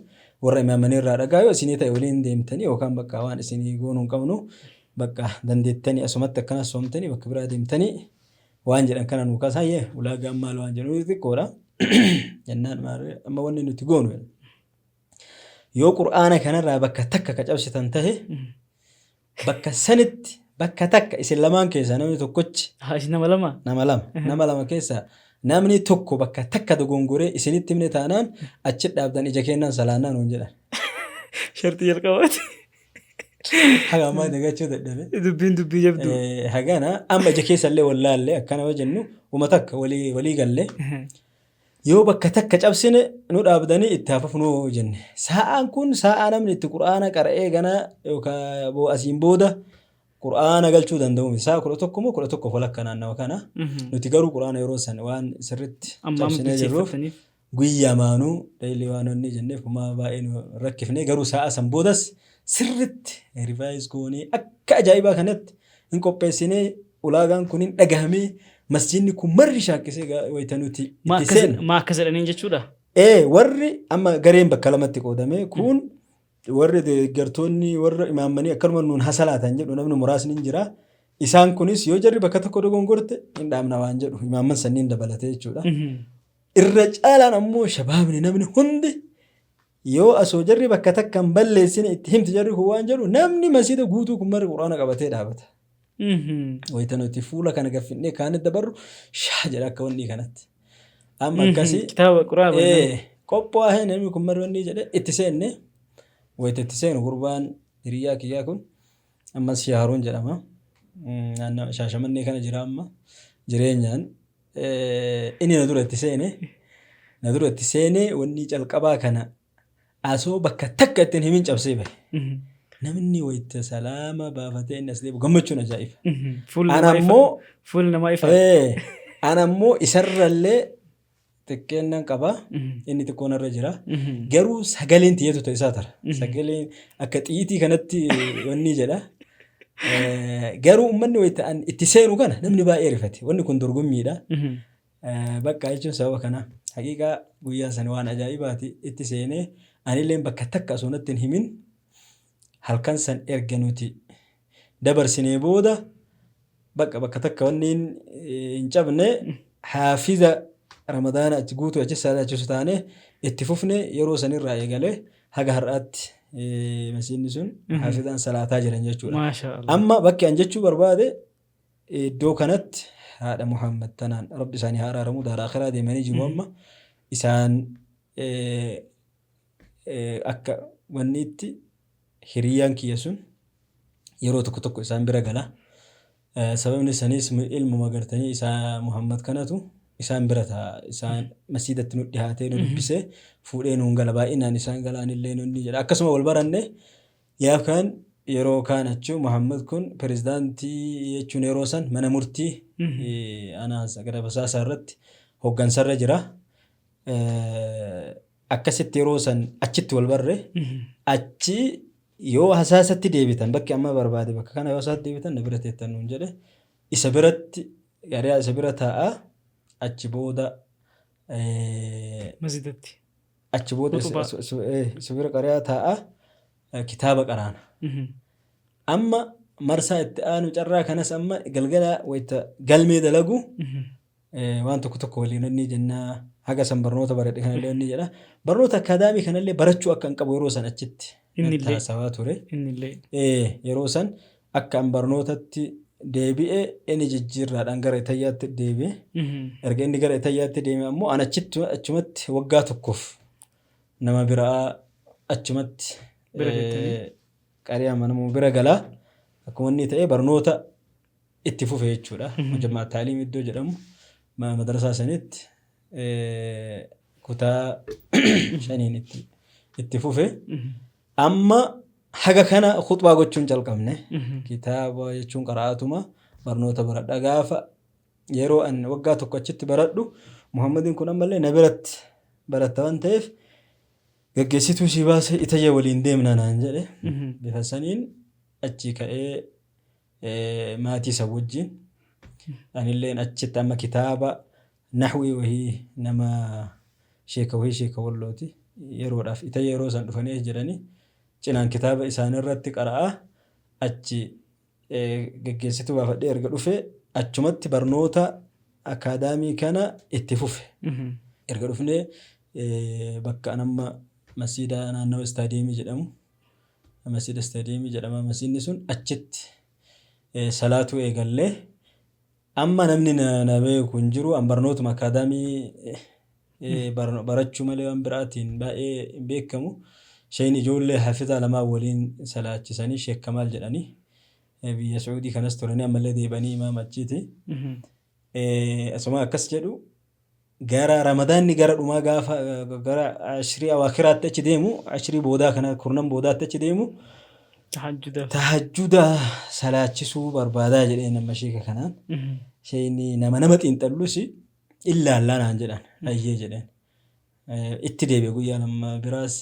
warra imaamanii irraa dhagaa yoo isinii ta'e waliin deemtanii yookaan bakka waan isinii goonuu hin qabnu bakka dandeettanii asumatti akkana soomtanii bakka biraa deemtanii waan jedhan kana nuu kaasaayee ulaagaan maal waan jedhu xiqqoodha. Jennaan amma wanni nuti goonu yoo qur'aana kanarraa bakka takka ka cabsitan tahe bakka sanitti bakka takka isin lamaan keessaa namni tokkochi nama lama keessaa namni tokko bakka takka dogongoree isinitti himne taanaan achi dhaabdan ija kennaan salaannaa nuun jedhan. Shartii jalqabaati. Haga ammaa dagachuu dadhabe. Dubbii jabdu. Hagana amma ija keessallee wallaallee akkana jennu uma takka walii gallee yoo bakka takka cabsine nu dhaabdanii itti hafafnuu jenne. Sa'aan kun sa'aa namni itti qur'aana qara'ee gana yookaan asiin booda qur'aana galchuu danda'u. Sa'a 11 moo 11 walakka naannawa kana. Nuti garuu qur'aana yeroo san waan sirriitti cabsinee jirruuf guyyaa maanuu dheeyilii waan onni jenneef kuma baay'ee nu rakkifnee garuu sa'a san boodas sirriitti rivaayis goonee akka ajaa'ibaa kanatti hin qopheessinee ulaagaan kun hin dhagahamee masjiidni kun marri shaakkisee wayita nuti itti seenna. Maa akka jedhaniin jechuudha? Warri amma gareen bakka lamatti qoodame kun warri deeggartoonni warra imaammanii akkanuma nuun hasalaatan jedhu namni muraasni hin jira. Isaan kunis yoo jarri bakka tokko dogongorte hin dhaabna waan jedhu imaamman sanniin dabalatee jechuudha. Irra caalaan ammoo shabaabni namni hundi yoo asoo jarri bakka takka hin balleessine itti himti jarri kun waan jedhu namni masjiida guutuu kun marri quraana qabatee dhaabata. Wayita nuti fuula kana gaffinnee kaanitti dabarru shaa jedha akka wanni kanatti. Amma akkasii kitaaba quraana qophaa'ee namni kun marri wanni jedhe itti seenne wayita itti seenu gurbaan hiriyaa kiyyaa kun ammas Shaaroon jedhama. Naannoo Shaashamannee kana jira amma jireenyaan inni na dura itti seene wanni calqabaa kana asoo bakka takka ittiin himin cabsee bahe. Namni wayita salaama baafatee inni as deebi'u gammachuun ajaa'iba. Fuulli namaa ifa. Ana ammoo isarrallee xiqqeennan qaba. Inni xiqqoon irra jira. Garuu sagaleen xiyyeetu ta'e isaa tara. Sagaleen akka xiyyitii kanatti wanni jedha. Garuu uummanni wayita itti seenu kana namni baay'ee rifate. Wanni kun dorgommiidha. Bakka jechuun sababa kana haqiiqaa guyyaa sana waan ajaa'ibaati itti seenee anillee bakka takka osoo natti hin himin halkan san erga nuti dabarsinee booda bakka takka wanni hin cabne haafiza ramadaana achi guutuu achi salaachisu taane itti fufne yeroo sanirraa eegalee haga har'aatti masjiidni sun haafizaan salaataa jiran jechuudha. Amma bakki an jechuu barbaade iddoo kanatti haadha Muhammad tanaan rabbi isaanii haa araaramu daara akhiraa deemanii jiru amma isaan akka wanni itti hiriyaan kiyya sun yeroo tokko tokko isaan bira gala. Sababni isaaniis ilmuma gartanii isaa Muhammad kanatu isaan bira ta'a. Isaan masjiidatti nu dhiyaatee nu dubbisee fuudhee nuun gala baay'inaan isaan galaanillee nuuni jedha. Akkasuma wal baranne yaakaan yeroo kaan achuu Muhammad kun pirezidaantii jechuun yeroo san mana murtii anaasa gara basaasaa irratti hooggansarra jira. Akkasitti yeroo san achitti wal barre achi yoo hasaasatti deebitan bakki amma barbaade bakka kana yoo hasaasatti deebitan na bira teettan nuun jedhe isa biratti gariyaa isa bira taa'a achi booda masjiidatti achi booda isa bira gariyaa taa'a kitaaba qaraana. Amma marsaa itti aanu carraa kanas amma galgala wayita galmee dalagu waan tokko tokko waliin inni jennaa haga san barnoota baradhe kanallee inni jedha. Barnoota akaadaamii kanallee barachuu akka hin qabu yeroo san achitti taasawaa ture. Yeroo san akka an barnootatti deebi'ee inni jijjiirraadhaan gara Itayyaatti deebi'e. Erga inni gara Itayyaatti deeme ammoo an achumatti waggaa tokkoof nama biraa achumatti qariyaa manamuu bira galaa akkuma inni ta'e barnoota itti fufe jechuudha. Mujammaa taaliim iddoo jedhamu madrasaa sanitti kutaa 5 itti fufe. Amma haga kana khutbaa gochuun jalqabne kitaaba jechuun qaraatuma barnoota baradha. Gaafa yeroo an waggaa tokko achitti baradhu Muhammadin kun ammallee na biratti baratta waan ta'eef gaggeessituu si baasee Itayya waliin deemna naan jedhe. Bifa saniin achi ka'ee maatii isa wajjin anilleen achitti amma kitaaba nahwii wahii nama sheeka wallooti yeroodhaaf Itayya yeroo san dhufanii jedhanii cinaan kitaaba isaanirratti qara'aa achi geggeessituu baafadhee erga dhufe achumatti barnoota akaadaamii kana itti fufe. Erga dhufnee bakka amma masjiida naannawa istaadiyeemii jedhamu. Masjiida istaadiyeemii jedhama. Masjiidni sun achitti salaatuu eegallee amma namni na beeku hin jiru. An barnootuma akaadaamii barachuu malee waan biraatiin baay'ee hin beekamu. Sheen ijoollee hafizaa lamaa waliin salaachisanii Sheek Kamaal jedhanii biyya Sacuudii kanas turanii ammallee deebanii imaama achiiti. Asuma akkas jedhu gara ramadaanni gara dhumaa gaafa gara ashrii awaakiraatti achi deemu ashrii boodaa kana kurnan boodaatti achi deemu tahajjuda salaachisuu barbaadaa jedhee nama sheeka kanaan. Sheen nama xiinxallus illaallaa naan jedhan ayyee jedheen. Itti deebi'e guyyaa nama biraas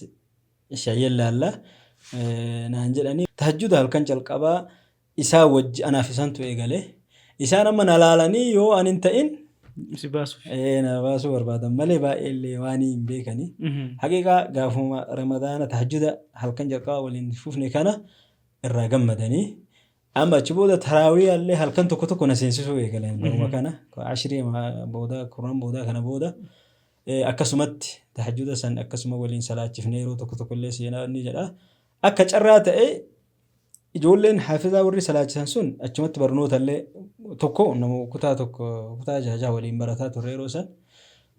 shayyee laallaa naan jedhanii. Tahajjuda halkan calqabaa isaa wajji anaaf isaantu eegalee. Isaan amma na laalanii yoo ani hin ta'in na baasuu barbaadan malee baay'ee waan hin beekanii. Haqiiqaa gaafuma ramadaana tahajjuda halkan jalqabaa waliin fufne kana irraa gammadanii. Amma achi booda taraawii illee halkan tokko na seensisuu eegaleen baruma kana ashrii booda kurnan booda kana booda akkasumatti tahajjuda san akkasuma waliin salaachifnee yeroo tokko illee seenaa inni jedha. Akka carraa ta'e ijoolleen hafizaa warri salaachisan sun achumatti barnoota illee tokko nama kutaa jaha waliin barataa turre yeroo san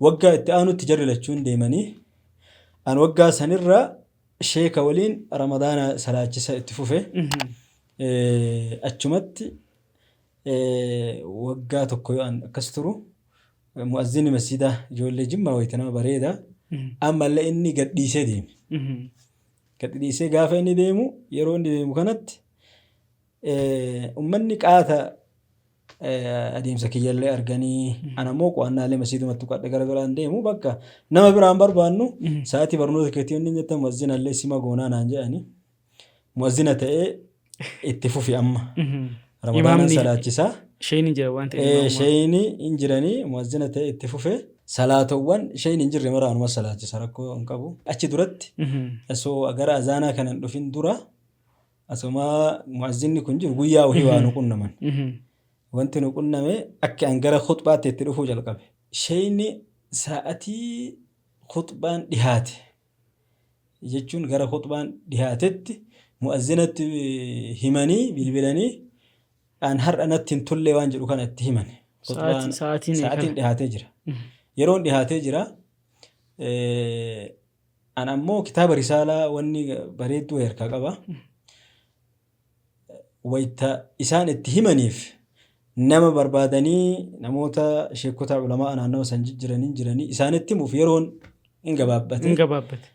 waggaa itti aanutti jarri lachuun deemanii an waggaa sanirra sheeka waliin ramadaana salaachisa itti fufe. Achumatti waggaa tokko yoo akkas turu mu'azzini masjiida ijoollee Jimmaa wayita nama bareeda ammallee inni gadhiisee deeme. Gadhiisee gaafa inni deemu yeroo inni deemu kanatti ummanni qaata adeemsa kiyyallee arganii anammoo qo'annaalee masjiidumatti qo'adhe gara biraan deemu bakka nama biraan barbaannu sa'aatii barnoota keetii inni jettan mu'azzinallee sima goonaa naan jedhanii mu'azzina ta'ee itti fufi amma. Ramadaana salaachisaa. Shayini jira waan ta'eef. Shayini hin jiranii mu'azzina ta'ee itti fufe. Salaatowwan shayini hin jirre mara anuma salaachisa rakkoo hin qabu. Achi duratti osoo gara azaanaa kana hin dhufin dura asuma mu'azzinni kun jiru guyyaa wahii waa nu qunnaman. Wanti nu qunname akka an gara khutbaatti itti dhufuu jalqabe. Shayini sa'atii khutbaan dhihaate jechuun gara khutbaan dhihaatetti mu'azzinatti himanii bilbilanii an har'a natti hin tolle waan jedhu kana itti himan. Sa'aatiin dhihaatee jira. Yeroon dhihaatee jira. An ammoo kitaaba risaalaa wanni bareedduu harkaa qaba. Wayita isaan itti himaniif nama barbaadanii namoota sheekota ulamaa naannawa san jiranii isaanitti himuuf yeroon hin gabaabbate.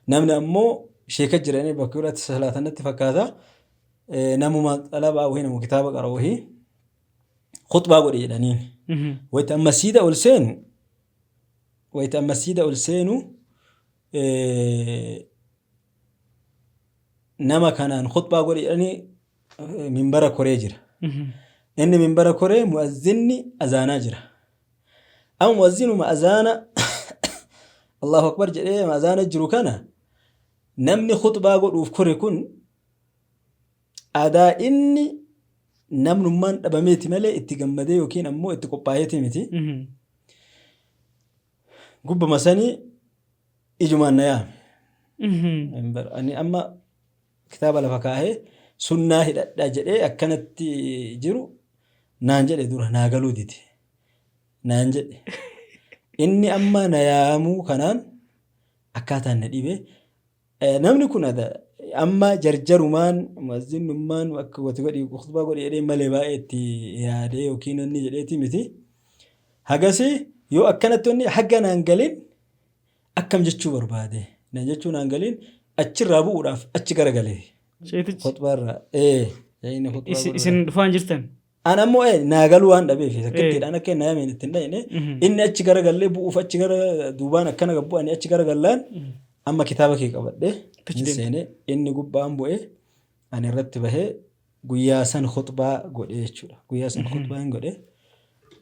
Namni ammoo sheeka jiranii bakka irratti salaatanatti fakkaata. Namuma xalabaa wahii namu kitaaba qara wahii khutbaa godhe jedhaniin. Wayita amma siida ol seenu nama kanaan khutbaa godhe jedhanii minbara koree jira. Inni minbara koree mu'azzinni azaanaa jira. Amma mu'azzinuma azaana Allahu akbar jedhee azaana jiru kana namni khutbaa godhuuf kore kun aadaa inni namnummaan dhabameeti malee itti gammadee yookiin ammoo itti qophaa'eeti miti. Gubbama sanii ijumaan na yaame. Ani amma kitaaba lafa kaahee sunnaa hidhadhaa jedhee akkanatti jiru naan jedhe dura naa galuu dide. Naan jedhe. Inni amma na yaamuu kanaan akkaataan na dhibe. Namni kun amma jarjarumaan mu'azzinummaan akka wati godhi khutbaa godhi jedhee malee baay'ee itti yaadee yookiin inni jedheeti miti. Hagasi yoo akkanatti inni hagga naan galin akkam jechuu barbaade. Naan jechuu naan galin achirraa bu'uudhaaf achi garagalee. Khutbaarraa. Isin dhufaan jirtan? An ammoo naa galuu waan dhabeef sakkattiidhaan akka na yaameen ittiin dhayne inni achi garagalee bu'uuf achi gara duubaan akkana gabbu'anii achi garagallaan amma kitaaba kee qabadhee seenee inni gubbaan bu'ee ani irratti bahee guyyaa san khutbaa godhe jechuudha. Guyyaa san khutbaa hin godhe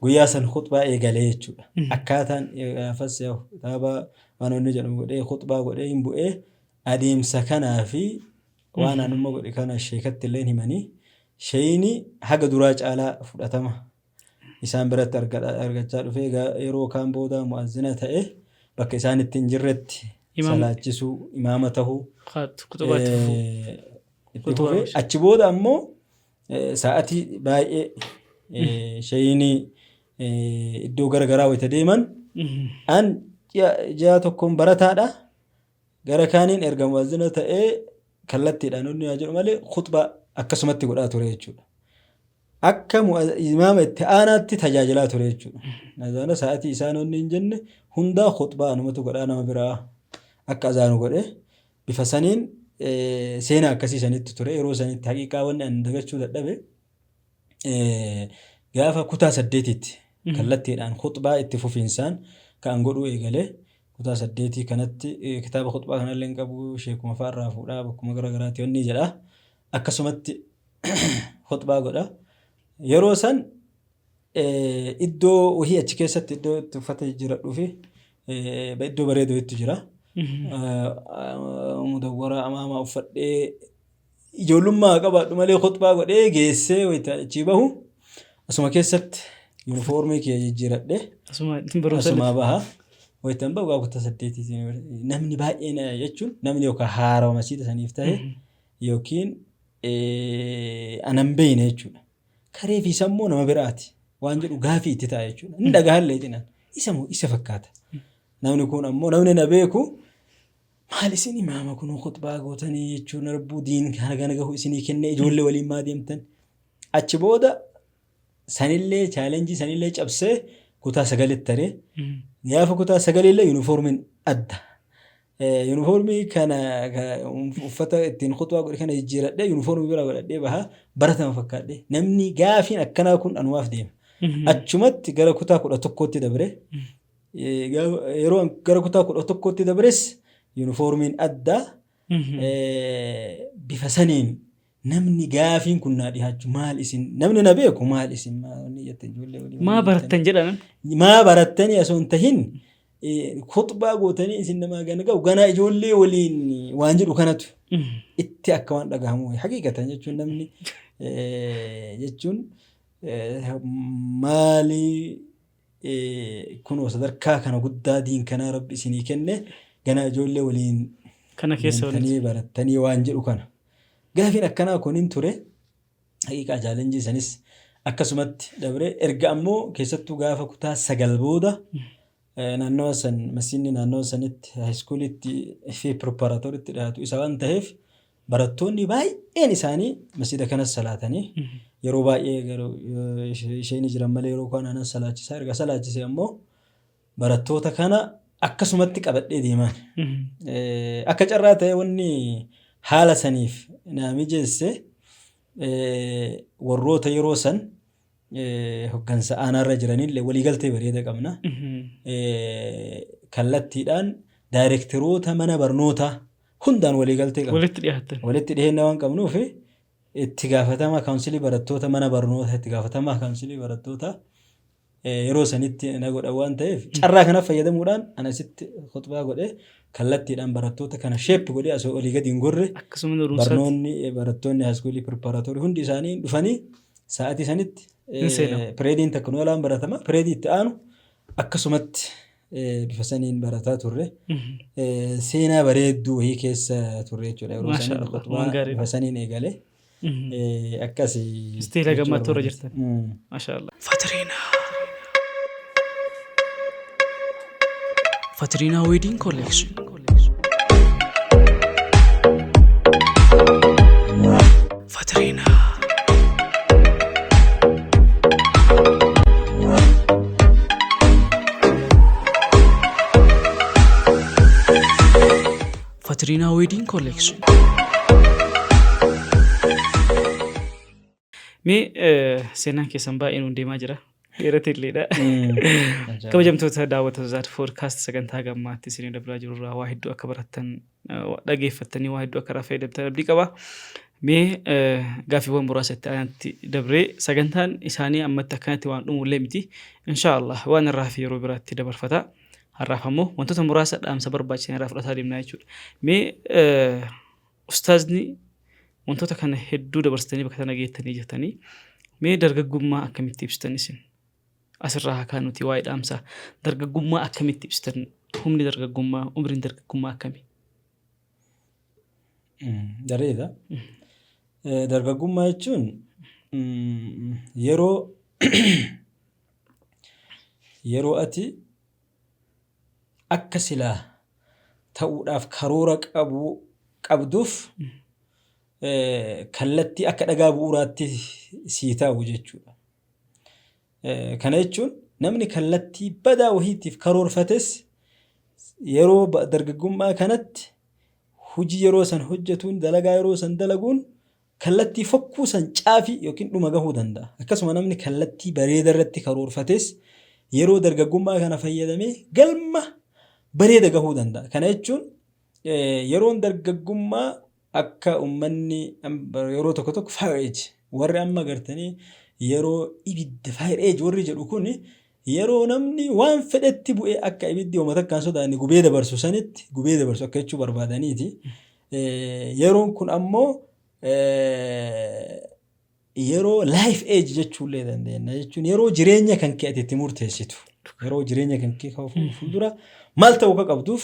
guyyaa san khutbaa eegalee jechuudha. Akkaataan gaafas kitaaba waan inni jedhamu godhee khutbaa godhee hin bu'ee adeemsa kanaa fi waan anuma godhe kana sheekatti illee himanii shayini haga duraa caalaa fudhatama isaan biratti argachaa dhufee yeroo kaan booda mu'azzina ta'e bakka isaan ittiin jirretti salaachisuu imaama tahuu itti fufee achi booda ammoo sa'atii baay'ee shayini iddoo garagaraa wayita deeman an ji'a tokkoon barataadha gara kaaniin erga mu'azzina ta'ee kallattiidhaan inni yaa jedhu malee khutbaa akkasumatti godhaa ture jechuudha. Akka imaama itti aanaatti tajaajilaa ture jechuudha. Nazaana sa'atii isaan onni hin jenne hundaa khutbaa anumatu godhaa nama biraa akka azaanu godhe bifa saniin seenaa akkasii sanitti ture yeroo sanitti haqiiqaa wanni an dagachuu dadhabe gaafa kutaa 8tti kallattiidhaan khutbaa itti fufiinsaan kan godhuu eegalee kutaa 8 kanatti kitaaba khutbaa kanallee hin qabu sheekuma faarraa fuudhaa bakkuma garagaraatti wanni jedha akkasumatti khutbaa godha yeroo san iddoo wahii achi keessatti iddoo itti uffata jijjiiradhuu fi iddoo bareedoo itti jira mudawwaraa amaamaa uffadhee ijoollummaa qabaadhu malee khutbaa godhee geessee wayita achi bahu asuma keessatti yuunifoormii kee jijjiiradhee asuma baha wayitaan bahu kutaa 8 namni baay'een jechuun namni yookaan haarawa masiita saniif ta'e yookiin anan beeyne jechuudha. Karee fi sammuu nama biraati waan jedhu gaafii itti ta'a jechuudha. Inni dhagahaallee jedhan isa fakkaata. Namni kun ammoo namni na beeku maal isin imaama kun khutbaa gootanii jechuun rabbuu diin kana gahu isinii kennee ijoollee waliin maa deemtan achi booda sanillee chaalenjii sanillee cabsee kutaa 9 taree gaafa kutaa 9 illee yuunifoormiin adda. Yuunifoormii kana uffata ittiin khutbaa godhe kana jijjiiradhee yuunifoormii biraa godhadhee baha baratama fakkaadhee namni gaafiin akkanaa kun anumaaf deema. Achumatti gara kutaa 11tti dabre yeroo gara kutaa 11tti dabres yuunifoormiin adda bifa saniin namni gaafiin kun naa dhiyaachuu maal isin namni na beeku maal isin maa barattan jedhan maa barattanii osoo hin tahin khutbaa gootanii isin namaa ganaa ijoollee waliin waan jedhu kanatu itti akka waan dhagahamu haqiiqatan jechuun namni jechuun maali kun sadarkaa kana guddaa diin kanaa rabbi isinii kenne ganaa ijoollee waliin kana keessa barattanii waan jedhu kana gaafiin akkanaa kun hin ture haqiiqaa chaalenjii sanis akkasumatti dabre erga ammoo keessattuu gaafa kutaa 9 booda naannoo san masiinni naannoo sanitti haayiskuulitti fi pireparaatooritti dhiyaatu isa waan ta'eef barattoonni baay'een isaanii masiida kanas salaatanii yeroo baay'ee isheen jiran malee yeroo kaan anan salaachisaa erga salaachisee ammoo barattoota kana akkasumatti qabadhee deeman akka carraa ta'e wanni haala saniif naa mijeesse warroota yeroo san hoggansa aanaarra jiranillee waliigaltee bareeda qabna kallattiidhaan daayirekteroota mana barnootaa hundaan waliigaltee qabna walitti dhiheenya waan qabnuuf itti gaafatama kaawunsilii barattoota mana barnootaa itti gaafatama kaawunsilii barattoota yeroo sanitti na godha waan ta'eef carraa kanaaf fayyadamuudhaan anasitti khutbaa godhe kallattiidhaan barattoota kana sheep godhee asoo olii gadi hin gorre barnoonni barattoonni haayiskuulii pireparaatoorii hundi isaanii dhufanii sa'aatii sanitti pireediin takka nu alaan baratama pireedii itti aanu akkasumatti bifa saniin barataa turre seenaa bareedduu wahii keessa turre jechuudha yeroo saniin khutbaa bifa saniin eegale akkasii istiila gammattoo irra jirtan maashaallah. Fatrina Wedding Collection. Fatrina. Fatrina Wedding Collection. Seenaan keessan baay'een hundeemaa jira. Dheerate illeedha. Kabajamtoota daawwattoota Zaad Podcast sagantaa gammaatti isin dabraa jirurraa waa hedduu akka barattan dhageeffattanii waa hedduu akka irraa fayyadamtan abdii qaba. Gaaffiiwwan muraasa itti aanatti dabree sagantaan isaanii ammatti akkanatti waan dhumullee miti. Inshaallah waan irraa fi yeroo biraatti dabarfata. Har'aaf ammoo wantoota muraasa dhaamsa barbaachisan irraa fudhataa deemnaa jechuudha. Ustaazni wantoota kana hedduu dabarsitanii bakka sana geettanii jirtanii mee dargaggummaa akkamitti ibsitan isin? Asirraa haa kaanuti waa'ee dhaamsaa. Dargaggummaa akkamitti ibsitan? Humni dargaggummaa, umriin dargaggummaa akkami? Dareeda. Dargaggummaa jechuun yeroo ati akka silaa ta'uudhaaf karoora qabduuf kallattii akka dhagaa bu'uuraatti sii ta'u jechuudha. Kana jechuun namni kallattii badaa wahiitiif karoorfates yeroo dargaggummaa kanatti hojii yeroo san hojjetuun dalagaa yeroo san dalaguun kallattii fokkuu san caafii yookiin dhuma gahuu danda'a. Akkasuma namni kallattii bareeda irratti karoorfates yeroo dargaggummaa kana fayyadamee galma bareeda gahuu danda'a. Kana jechuun yeroon dargaggummaa akka uummanni yeroo tokko tokko fire age warri amma gartanii yeroo ibidda fire age warri jedhu kun yeroo namni waan fedhetti bu'ee akka ibiddi uummata akkaan sodaanni gubee dabarsu sanitti gubee dabarsu akka jechuu barbaadaniiti. Yeroon kun ammoo yeroo life age jechuullee dandeenya jechuun yeroo jireenya kan kee ati itti murteessitu yeroo jireenya kan kee fuuldura maal ta'uu akka qabduuf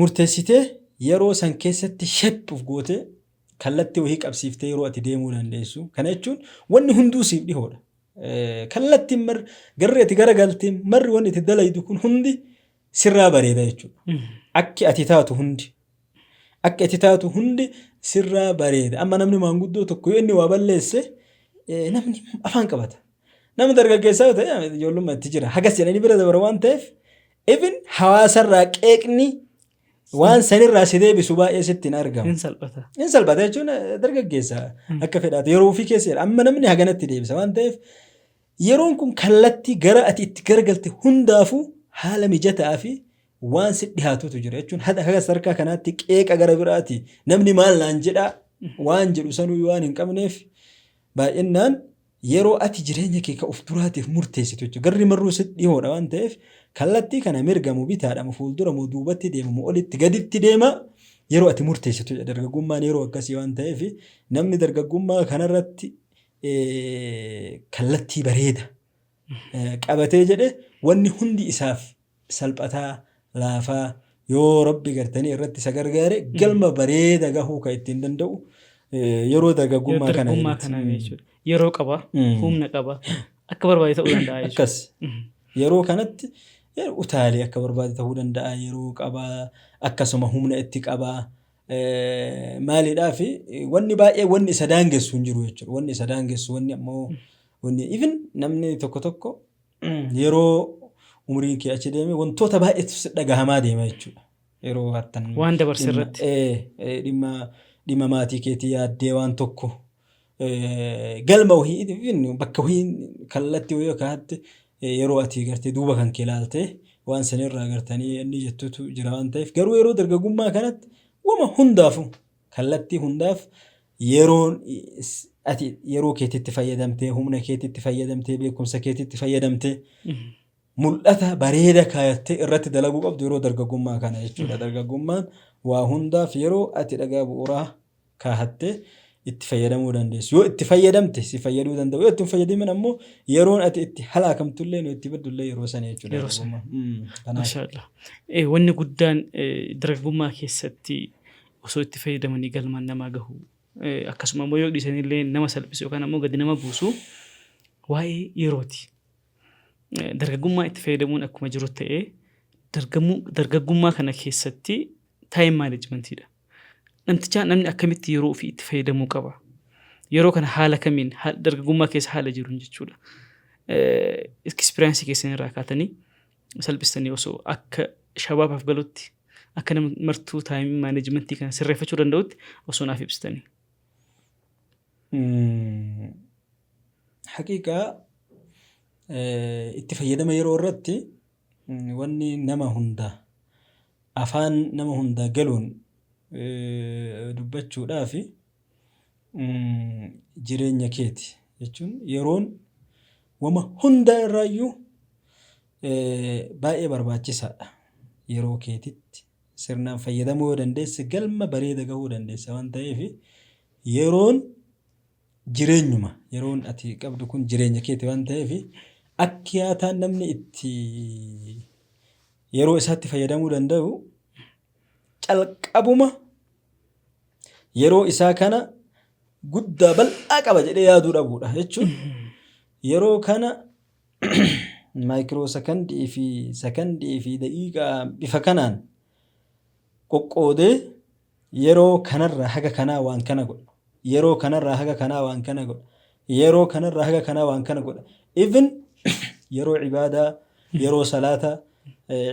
murteessitee yeroo san keessatti shephuuf goote kallattii wahii qabsiiftee yeroo ati deemuu dandeessu. Kana jechuun wanni hunduu siif dhihoodha. Kallattiin garri ati garagaltee marri wanni itti dalaydu kun hundi sirraa bareeda jechuudha. Akki ati taatu hundi sirraa bareeda. Amma namni maanguddoo tokko yoo inni waa balleesse namni afaan qabata. Namni dargaggeessaa yoo ta'e ijoollummaatti jira. Hagas jedhanii bira dabara waan ta'eef even hawaasarraa qeeqni waan sanirraa si deebisu baay'ee sitti hin argamu. Hin salphata jechuun dargaggeessaa akka fedhaatu yeroo ofii keessa jedha. Amma namni haganatti deebisa waan ta'eef yeroon kun kallattii gara ati itti garagalte hundaafuu haala mijataa fi waan si dhihaatutu jira jechuun haga sarkaa kanaatti qeeqa gara biraati namni maal naan jedhaa waan jedhu sanuu waan hin qabneef baay'inaan yeroo ati jireenya kee ka of duraatiif murteessitu jechuudha. Garri marruu si dhihoodha waan ta'eef kallattii kana mirgamu bitaadhamu fuulduramu duubatti deemamu olitti gaditti deema yeroo ati murteessitu dargaggummaan yeroo akkasii waan ta'eef namni dargaggummaa kanarratti kallattii bareeda qabatee jedhe wanni hundi isaaf salphataa laafaa yoo rabbi gartanii irratti isa gargaare galma bareeda gahuu kan ittiin danda'u yeroo dargaggummaa kana jechuudha. Yeroo qaba, humna qaba, akka barbaade ta'uu danda'a jechuudha. Akkas yeroo kanatti utaalee akka barbaade ta'uu danda'a yeroo qaba akkasuma humna itti qaba. Maaliidhaaf wanni baay'ee wanni isa daangessu hin jiru jechuudha. Wanni isa daangessu wanni ammoo even namni tokko yeroo umriin kee achi deeme wantoota baay'eetu dhagahamaa deema jechuudha. Yeroo hattan waan dabarse irratti dhimma maatii keetii yaaddee waan tokko galma wahii bakka wahii kallattii wahii kaa'atte yeroo ati gartee duuba kan kee ilaaltee waan sanirraa gartanii inni jettutu jira waan ta'eef garuu yeroo dargaggummaa kanatti wama hundaafu kallattii hundaaf yeroo keetitti fayyadamtee humna keetitti fayyadamtee beekumsa keetitti fayyadamtee mul'ata bareeda kaayattee irratti dalaguu qabdu yeroo dargaggummaa kana jechuudha. Dargaggummaan waa hundaaf yeroo ati dhagaa bu'uuraa kaayattee itti fayyadamuu dandeessu. Yoo itti fayyadamte si fayyaduu danda'u. Yoo itti hin fayyadamin ammoo yeroon ati itti halaakamtullee nu itti baddullee yeroo sana jechuudha. Yeroo sana. Maashaallah. Wanni guddaan dargaggummaa keessatti osoo itti fayyadamanii galmaan namaa gahu akkasuma immoo yoo dhiisanillee nama salphisu yookaan ammoo gadi nama buusu waa'ee yerooti. Dargaggummaa itti fayyadamuun akkuma jiru ta'ee dargaggummaa kana keessatti time managementiidha. Namni akkamitti yeroo ofii itti fayyadamuu qaba? Yeroo kana haala kamiin dargaggummaa keessa haala jiruun jechuudha. Ekspiriyaansii keessan irraa kaatanii salphistanii osoo akka shabaabaaf galutti akka nama martuu time managementii kana sirreeffachuu danda'utti osoo naaf ibsitanii. Haqiiqaa itti fayyadama yeroo irratti wanni nama hundaa afaan nama hundaa galuun dubbachuudhaaf jireenya keeti jechuun yeroon wama hunda irraayyuu baay'ee barbaachisaadha. Yeroo keetitti sirnaan fayyadamuu yoo dandeesse galma bareeda gahuu dandeessa waan ta'eef yeroon jireenyuma yeroon ati qabdu kun jireenya keeti waan ta'eef akkaataan namni itti yeroo isaatti fayyadamuu danda'u calqabuma yeroo isaa kana guddaa bal'aa qaba jedhee yaaduu dhabuudha jechuun yeroo kana maayikiroo sekondii fi daqiiqaa bifa kanaan qoqqoodee yeroo kanarraa haga kanaa waan kana godha yeroo kanarraa haga kanaa waan kana godha yeroo kanarraa haga kanaa waan kana godha even yeroo ibaadaa yeroo salaataa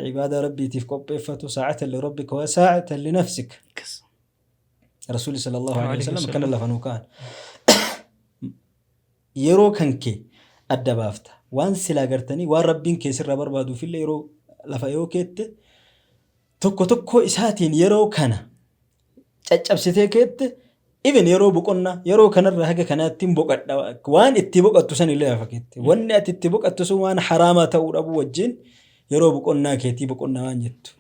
عبادة ربي تفقبفته ساعة لربك وساعة لنفسك رسول صلى الله عليه وسلم كان الله فنوكان يرو كنكي الدبافتا وان سلا قرتني وان ربين كيسر بربادو في اللي يرو لفايو كيت تكو إساتين يرو كان تجابسيتي كيت even yeroo boqonnaa yeroo kanarra haga kanaattiin boqadha waan itti boqattu san illee fakkeetti wanni ati itti boqattu sun waan haraama ta'uu dhabu wajjin yeroo boqonnaa keetii boqonnaa waan jettu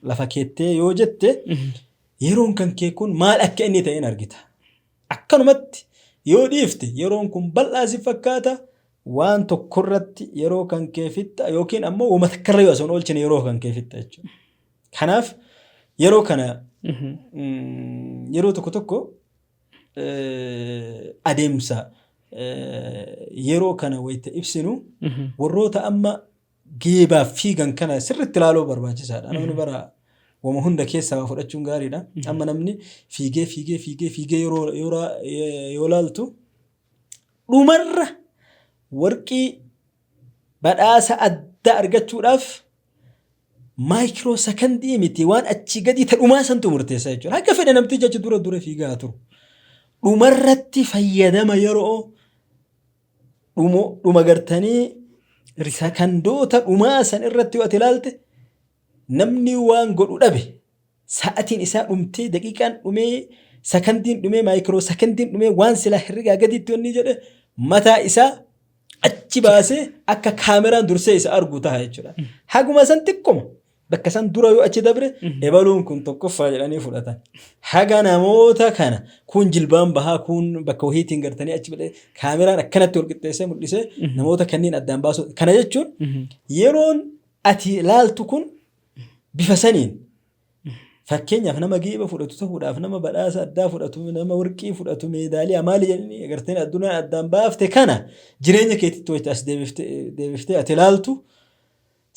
lafa keettee yoo jette yeroon kan kee kun maal akka inni ta'een argita akkanumatti yoo dhiifte yeroon kun bal'aa si fakkaata waan tokkorratti yeroo kan kee fitta yookiin ammoo wama takkarra yoo asoon oolchine yeroo kan kee fitta jechuudha kanaaf yeroo kana yeroo tokko adeemsa yeroo kana wayita ibsinu warroota amma geebaaf fiigan kana sirriitti ilaaluu barbaachisaadha. Namni bara wama hunda keessaa waa fudhachuun gaariidha. Amma namni fiigee yoo laaltu dhumarra warqii badhaasa adda argachuudhaaf maayikiroo sekondii miti waan achi gadi ta dhumaa santu murteessa jechuudha. Akka fedhe namtichi achi dura fiigaa turu. Dhumarratti fayyadama yeroo dhuma gartanii sekondoota dhumaa san irratti yoo ilaalte namni waan godhu dhabe sa'atiin isaa dhumtee daqiiqaan dhumee sekondiin dhumee maayikiroo sekondiin dhumee waan sila herregaa gadiitti wanni jedhe mataa isaa achi baasee akka kaameraan dursee isa argu ta'a jechuudha. Haguma san xiqqoma bakka san dura yoo achi dabre ebaluun kun tokkoffaa jedhanii fudhatan. Haga namoota kana kun jilbaan bahaa kun bakka wahiitiin gartanii achi badee kaameraan akkanatti wal qixxeessee mul'isee namoota kanneen addaan baasu. Kana jechuun yeroon ati ilaaltu kun bifa saniin fakkeenyaaf nama geeba fudhatu ta'uudhaaf nama badhaasa addaa fudhatu nama warqii fudhatu meedaaliyaa maali jedhanii agartanii addunyaan addaan baafte kana jireenya keetitti wayita as deebiftee ati ilaaltu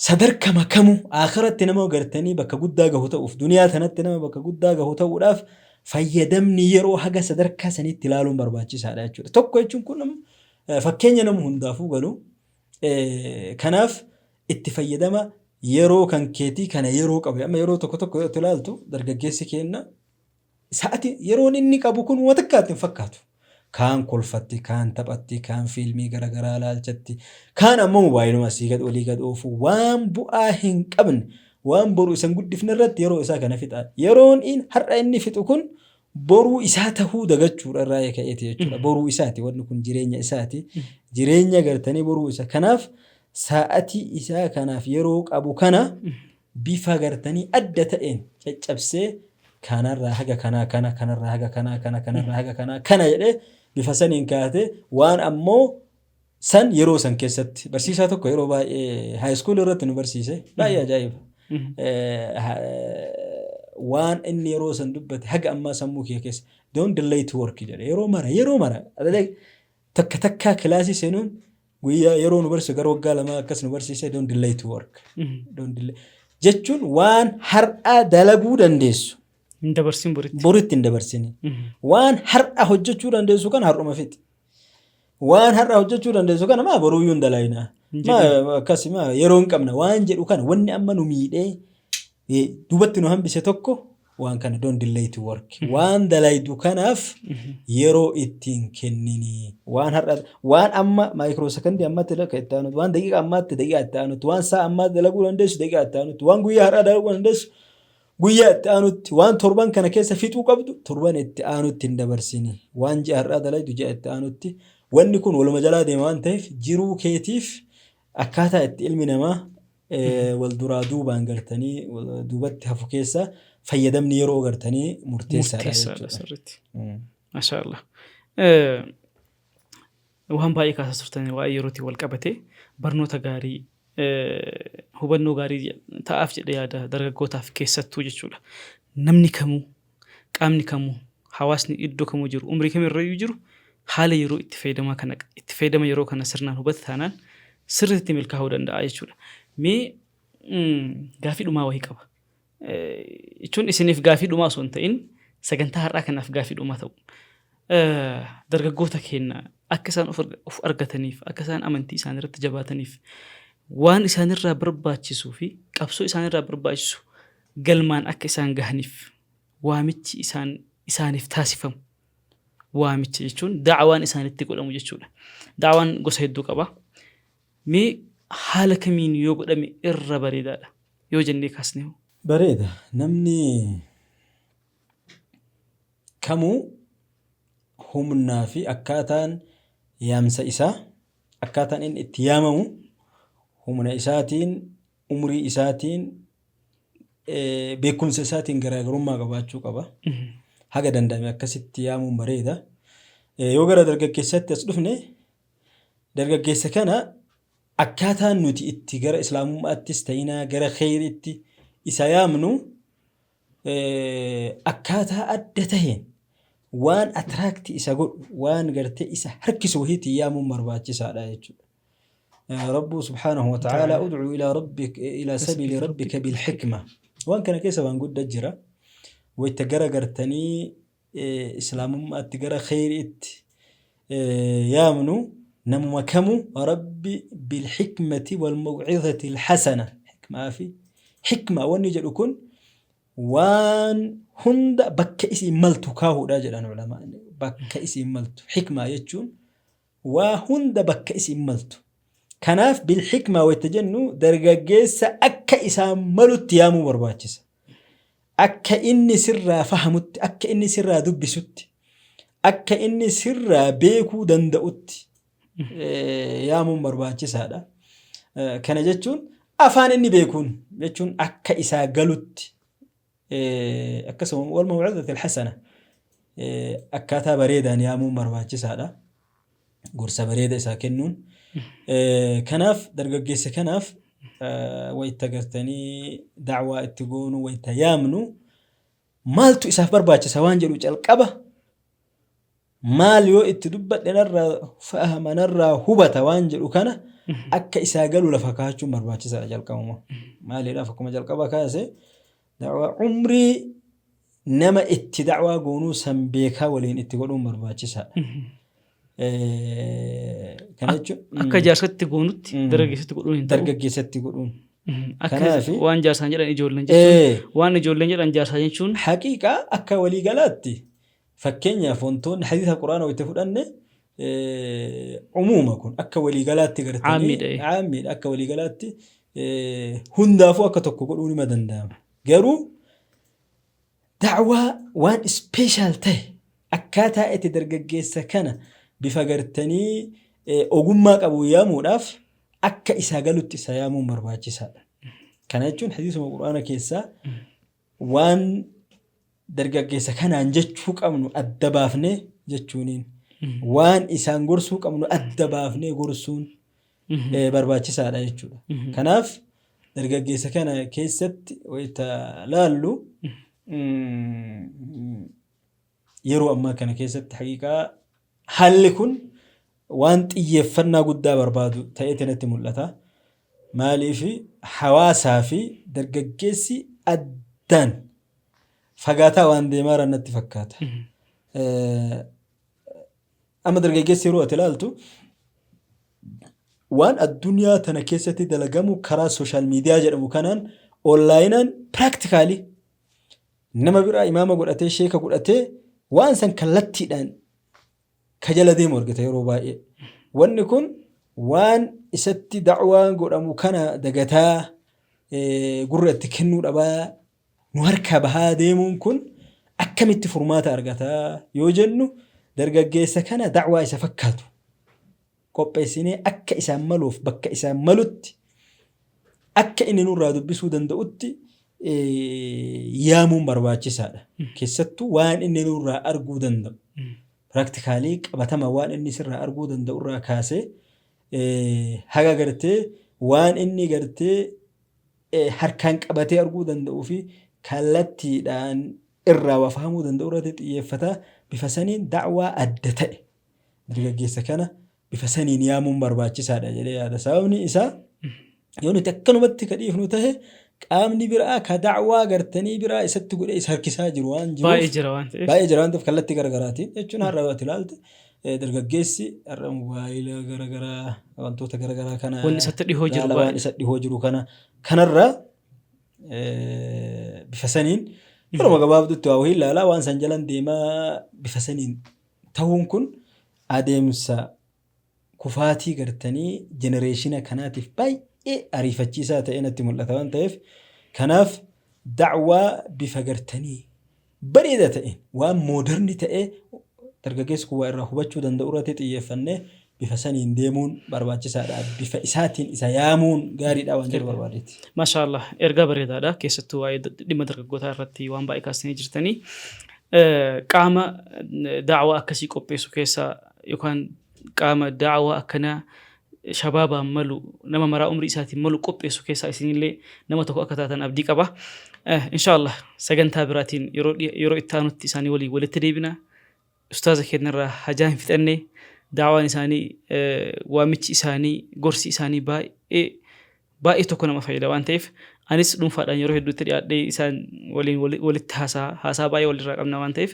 sadarkaa makamu akhiratti nama gartanii bakka guddaa gahu ta'uuf duniyaa tanatti nama bakka guddaa gahu ta'uudhaaf fayyadamni yeroo haga sadarkaa saniitti ilaaluun barbaachisaadha jechuudha. Tokko jechuun kun fakkeenya nama hundaafuu galu kanaaf itti fayyadama yeroo kan keetii kana yeroo qabu amma yeroo tokko yoo ilaaltu dargaggeessi kenna sa'ati yeroon inni qabu kun waan takkaatti hin fakkaatu. Kaan kolfatti, kaan taphatti, kaan fiilmii garagaraa ilaalchatti, kaan ammoo mobaayiluma asii gad olii gad oofu waan bu'aa hin qabne waan boruu isan guddifne irratti yeroo isaa kana fixa. Yeroon har'a inni fixu kun boruu isaa tahuu dagachuudha irraa ka'eeti jechuudha. Boruu isaati wanni kun jireenya isaati. Jireenya gartanii boruu isa. Kanaaf sa'atii isaa kanaaf yeroo qabu kana bifa gartanii adda ta'een caccabsee kanarraa haga kanaa kanarraa haga kanaa kanarraa haga kanaa kana jedhee bifa saniin kaa'ate waan ammoo san yeroo san keessatti barsiisaa tokko yeroo baay'ee haayiskool irratti nu barsiise baay'ee ajaa'iba. Waan inni yeroo san dubbate haga ammaa sammuu kee keessa don't delay to work jedhe yeroo mara takka kilaasii seenuun guyyaa yeroo nu barsiise gara waggaa lama akkas nu barsiise don't delay to work jechuun waan har'aa dalaguu dandeessu. Boritti hin dabarsini. Waan har'a hojjechuu dandeessu kan har'uma fixi. Waan har'a hojjechuu dandeessu kana maa boruuyyuu hin dalaginaa. Akkasuma yeroo hin qabna waan jedhu kana wanni amma nu miidhee duubatti nu hambise tokko waan kana don't delay to work. Waan dalaydu kanaaf yeroo ittiin kennini. Waan amma maayikiroo sekondii ammatti itti aanutti waan daqiiqa ammaatti daqiiqa itti aanutti waan sa'a ammaa dalaguu dandeessu daqiiqa itti aanutti waan guyyaa har'aa dalaguu dandeessu guyyaa itti aanutti waan torban kana keessa fixuu qabdu torban itti aanutti hin dabarsini. Waan ji'a har'aa dalaydu ji'a itti aanutti wanni kun waluma jalaa deema waan ta'eef jiruu keetiif akkaataa itti ilmi namaa wal duraa duubaan gartanii duubatti hafu keessa fayyadamni yeroo gartanii murteessaadha jechuudha. Maashaallah. Waan baay'ee kaasaa turtanii waa'ee yerootiin wal qabatee barnoota gaarii hubannoo gaarii ta'aaf jedhee yaada dargaggootaaf keessattuu jechuudha. Namni kamuu qaamni kamuu hawaasni iddoo kamuu jiru umrii kamirrayyuu jiru haala yeroo itti fayyadama yeroo kana sirnaan hubate taanaan sirriitti milkaa'uu danda'a jechuudha. Mee gaafii dhumaa wahii qaba. Jechuun isiniif gaafii dhumaa osoo hin ta'in sagantaa har'aa kanaaf gaafii dhumaa ta'u. Dargaggoota keenya akka isaan of argataniif akka isaan amantii isaan irratti jabaataniif waan isaanirraa barbaachisuu fi qabsoo isaanirraa barbaachisu galmaan akka isaan gahaniif waamichi isaaniif taasifamu. Waamicha jechuun da'awaan isaanitti godhamu jechuudha. Da'awaan gosa hedduu qaba. Mee haala kamiin yoo godhame irra bareedaadha yoo jennee kaasnee? Bareeda. Namni kamuu humnaa fi akkaataan yaamsa isaa akkaataan inni itti yaamamu humna isaatiin umrii isaatiin beekumsa isaatiin garaagarummaa qabaachuu qaba. Haga danda'ame akkasitti yaamuun bareeda. Yoo gara dargaggeessaatti as dhufne dargaggeessa kana akkaataan nuti itti gara islaamummaattis ta'inaa gara khayriitti isa yaamnu akkaataa adda taheen waan atiraaktii isa godhu waan gartee isa harkisu wahiitti yaamuun barbaachisaadha jechuudha. Rabbu subhaanahu wa ta'ala ud'u ila sabiili rabbika bil hikma. Waan kana keessa waan guddaa jira. Wayita gara gartanii islaamummaatti gara khayriitti yaamnu namuma kamuu rabbi bil hikmati wal maw'izati al hasana. Hikma wanni jedhu kun waan hunda bakka isii maltu kaahudha jedhan ulamaan. Bakka isii maltu hikma jechuun waa hunda bakka isii maltu. Kanaaf bil hikma wayita jennu dargaggeessa akka isaan malutti yaamuu barbaachisa. Akka inni sirraa fahamutti, akka inni sirraa dubbisutti, akka inni sirraa beekuu danda'utti yaamuun barbaachisaadha. Kana jechuun afaan inni beekuun jechuun akka isaa galutti akkasuma wal maw'izati al-hasana akkaataa bareedaan yaamuun barbaachisaadha. Gorsa bareeda isaa kennuun. Kanaaf dargaggeessa kanaaf wayita gartanii da'waa itti goonu wayita yaamnu maaltu isaaf barbaachisa waan jedhu calqaba maal yoo itti dubbadhe narraa fahama narraa hubata waan jedhu kana akka isaa galu lafa kaachuun barbaachisaadha jalqabuma. Maaliidhaaf akkuma jalqaba kaase da'waa umrii nama itti da'waa goonuu san beekaa waliin itti godhuun barbaachisaadha. Kana jechuun akka jaarsatti goonutti dargaggeessatti godhuun hin ta'u. Dargaggeessatti godhuun. Akka waan jaarsaan jedhan ijoolleen jechuun waan ijoolleen jedhan jaarsaa jechuun haqiiqaa akka walii galaatti fakkeenyaaf wantoonni hadiisa quraana wayita fudhanne umuma kun akka walii galaatti gartanii caammiidha akka walii galaatti hundaafuu akka tokko godhuun nima danda'ama. Garuu da'waa waan ispeeshaal ta'e akkaataa itti dargaggeessa kana bifa gartanii ogummaa qabu yaamuudhaaf akka isaa galutti isa yaamuun barbaachisaadha. Kana jechuun hadiisuma quraana keessaa waan dargaggeessa kanaan jechuu qabnu adda baafnee jechuuniin waan isaan gorsuu qabnu adda baafnee gorsuun barbaachisaadha jechuudha. Kanaaf dargaggeessa kana keessatti wayita laallu yeroo ammaa kana keessatti haqiiqaa haalli kun waan xiyyeeffannaa guddaa barbaadu ta'eeti natti mul'ata. Maaliif hawaasaa fi dargaggeessi addaan fagaataa waan deemaa natti fakkaata. Amma dargaggeessi yeroo ati ilaaltu waan addunyaa tana keessatti dalagamu karaa sooshaal miidiyaa jedhamu kanaan onlaayinaan piraaktikaalii nama biraa imaama godhatee sheeka godhatee waan san kallattiidhaan kajala deemu argita yeroo baay'ee. Wanni kun waan isatti da'waan godhamu kana dagataa gurra itti kennuu dhabaa nu harkaa bahaa deemuun kun akkamitti furmaata argataa yoo jennu dargaggeessa kana da'waa isa fakkaatu qopheessinee akka isaan maluuf bakka isaan malutti akka inni nurraa dubbisuu danda'utti yaamuun barbaachisaadha. Keessattuu waan inni nurraa arguu danda'u. Piraaktikaali qabatama waan inni sirraa arguu danda'u irraa kaasee haga gartee waan inni gartee harkaan qabatee arguu danda'uu fi kallattiidhaan irraa wafahamuu danda'u irratti xiyyeeffata. Bifa saniin da'waa adda ta'e dargaggeessa kana bifa saniin yaamuun barbaachisaadha jedhee yaada. Sababni isaa yoo nuti akkanumatti kadhiifnu tahe qaamni biraa ka da'waa gartanii biraa isatti godhee isa harkisaa jiru waan jiruuf baay'ee jira waan ta'eef kallattii garaagaraatiin jechuun har'a waati ilaalte dargaggeessi har'a mobaayila garaagaraa wantoota garaagaraa kana waan isatti dhihoo jiru kanarraa bifa saniin yeroo gabaabduutti waa wahii ilaalaa waan san jalan deemaa bifa saniin ta'uun kun adeemsa kufaatii gartanii jenereeshina kanaatiif baay'ee ariifachiisaa ta'e natti mul'ata waan ta'eef kanaaf da'waa bifa gartanii bareeda ta'e waan mooderni ta'e dargaggeessi kun waa irraa hubachuu danda'u irratti xiyyeeffannee bifa saniin deemuun barbaachisaadha. Bifa isaatiin isa yaamuun gaariidha waan jedhu barbaadeeti. Maashaallah ergaa bareedaadha. Keessattuu waa'ee dhimma dargaggootaa irratti waan baay'ee kaasanii jirtanii qaama da'waa akkasii qopheessu keessaa yookaan qaama da'waa akkanaa shabaabaan malu nama maraa umrii isaatiin malu qopheessu keessaa isinillee nama tokko akka taatan abdii qaba. Inshaallah sagantaa biraatiin yeroo itti aanutti isaanii waliin walitti deebina. Ustaaza keenyarraa hajaa hin fixannee da'waan isaanii waamichi isaanii gorsi isaanii baay'ee tokko nama fayyada waan ta'eef anis dhuunfaadhaan yeroo hedduutti dhiyaadhee isaan waliin walitti haasaa baay'ee walirraa qabna waan ta'eef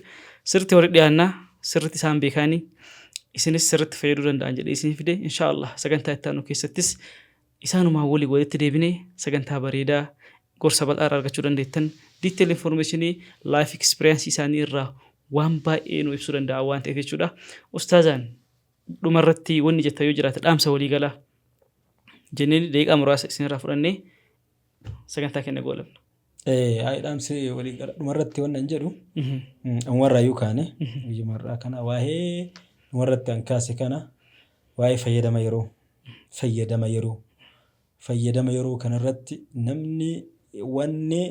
sirriitti walitti dhiyaannaa sirriitti isaan beekanii isinis sirriitti fayyaduu danda'an jedhee isin fide inshaallah sagantaa itti aanu keessattis isaanumaa waliin walitti deebinee sagantaa bareedaa gorsa bal'aa argachuu dandeettan detail informationii life experience isaanii irraa waan baay'ee nu ibsuu danda'a waan ta'eef jechuudha. Ustaazaan dhumarratti wanni jetta yoo jiraate dhaamsa walii galaa jennee daqiiqaa muraasa isinirraa fudhannee sagantaa keenya goolabna. Dhaamsi walii gala dhumarratti wannan jedhu warra yuu kaane biyyumarraa kana waa'ee dhumarratti an kaase kana waa'ee fayyadama yeroo kanarratti namni wanni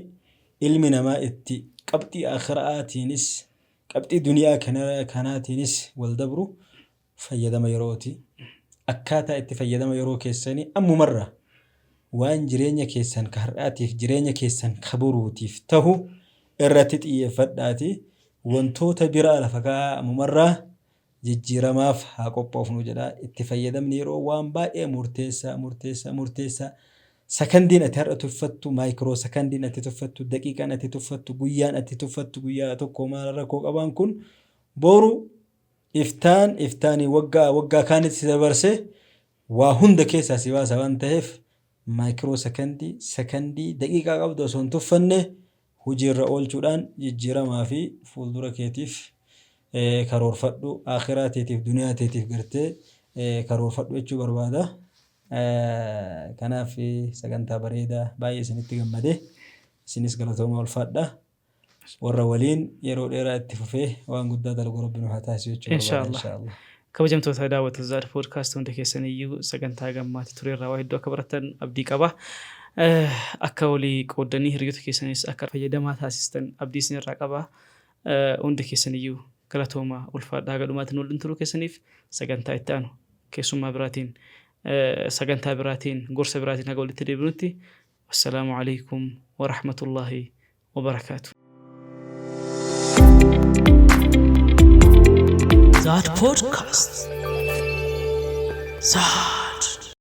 ilmi namaa itti qabxii akhiraatiinis qabxii duniyaa kanaatiinis wal dabru fayyadama yerooti. Akkaataa itti fayyadama yeroo keessanii ammumarra waan jireenya keessan ka har'aatiif jireenya keessan ka boruutiif tahu irratti xiyyeeffadhaati. Wantoota biraa lafa kaa'aa ammumarraa jijjiiramaaf haa qophoofnu jedha. Itti fayyadamni yeroo waan baay'ee murteessaa sakandiin ati har'a tuffattu maayikiroo sakandiin ati tuffattu daqiiqaan ati tuffattu guyyaan ati tuffattu guyyaa tokko maal rakkoo qabaan kun boru iftaanii waggaa kaanitti dabarse waa hunda keessaa si baasa waan ta'eef maayikiroo sakandii daqiiqaa qabdu osoo hin tuffanne hojiirra oolchuudhaan jijjiiramaa fi fuuldura keetiif karoorfadhu akhiraa teetiif duniyaa teetiif gartee karoorfadhu jechuu barbaada. Kanaaf sagantaa bareedaa baay'ee isinitti gammadee isinis galatooma ulfaadha. Warra waliin yeroo dheeraa itti fufee waan guddaa dalagu Rabbiin haa taasisu jechuudha. Inshaallah. Kabajamtoota daawwattoota Zaad Podcast hunda keessaniyyuu sagantaa gammaatti tureerraa waa hedduu akka baratan abdii qaba. Akka walii qooddanii hiriyoota keessanis akka fayyadamaa taasistan abdii isinirraa qaba. Hundi keessaniyyuu galatooma ulfaadha. Haga dhumaatiin waliin turuu keessaniif sagantaa itti aanu keessummaa biraatiin sagantaa biraatiin gorsa biraatiin haga walitti deebinutti wassalaamu alaykum wa rahmatullahi wa barakaatuh. Zaad Podcast.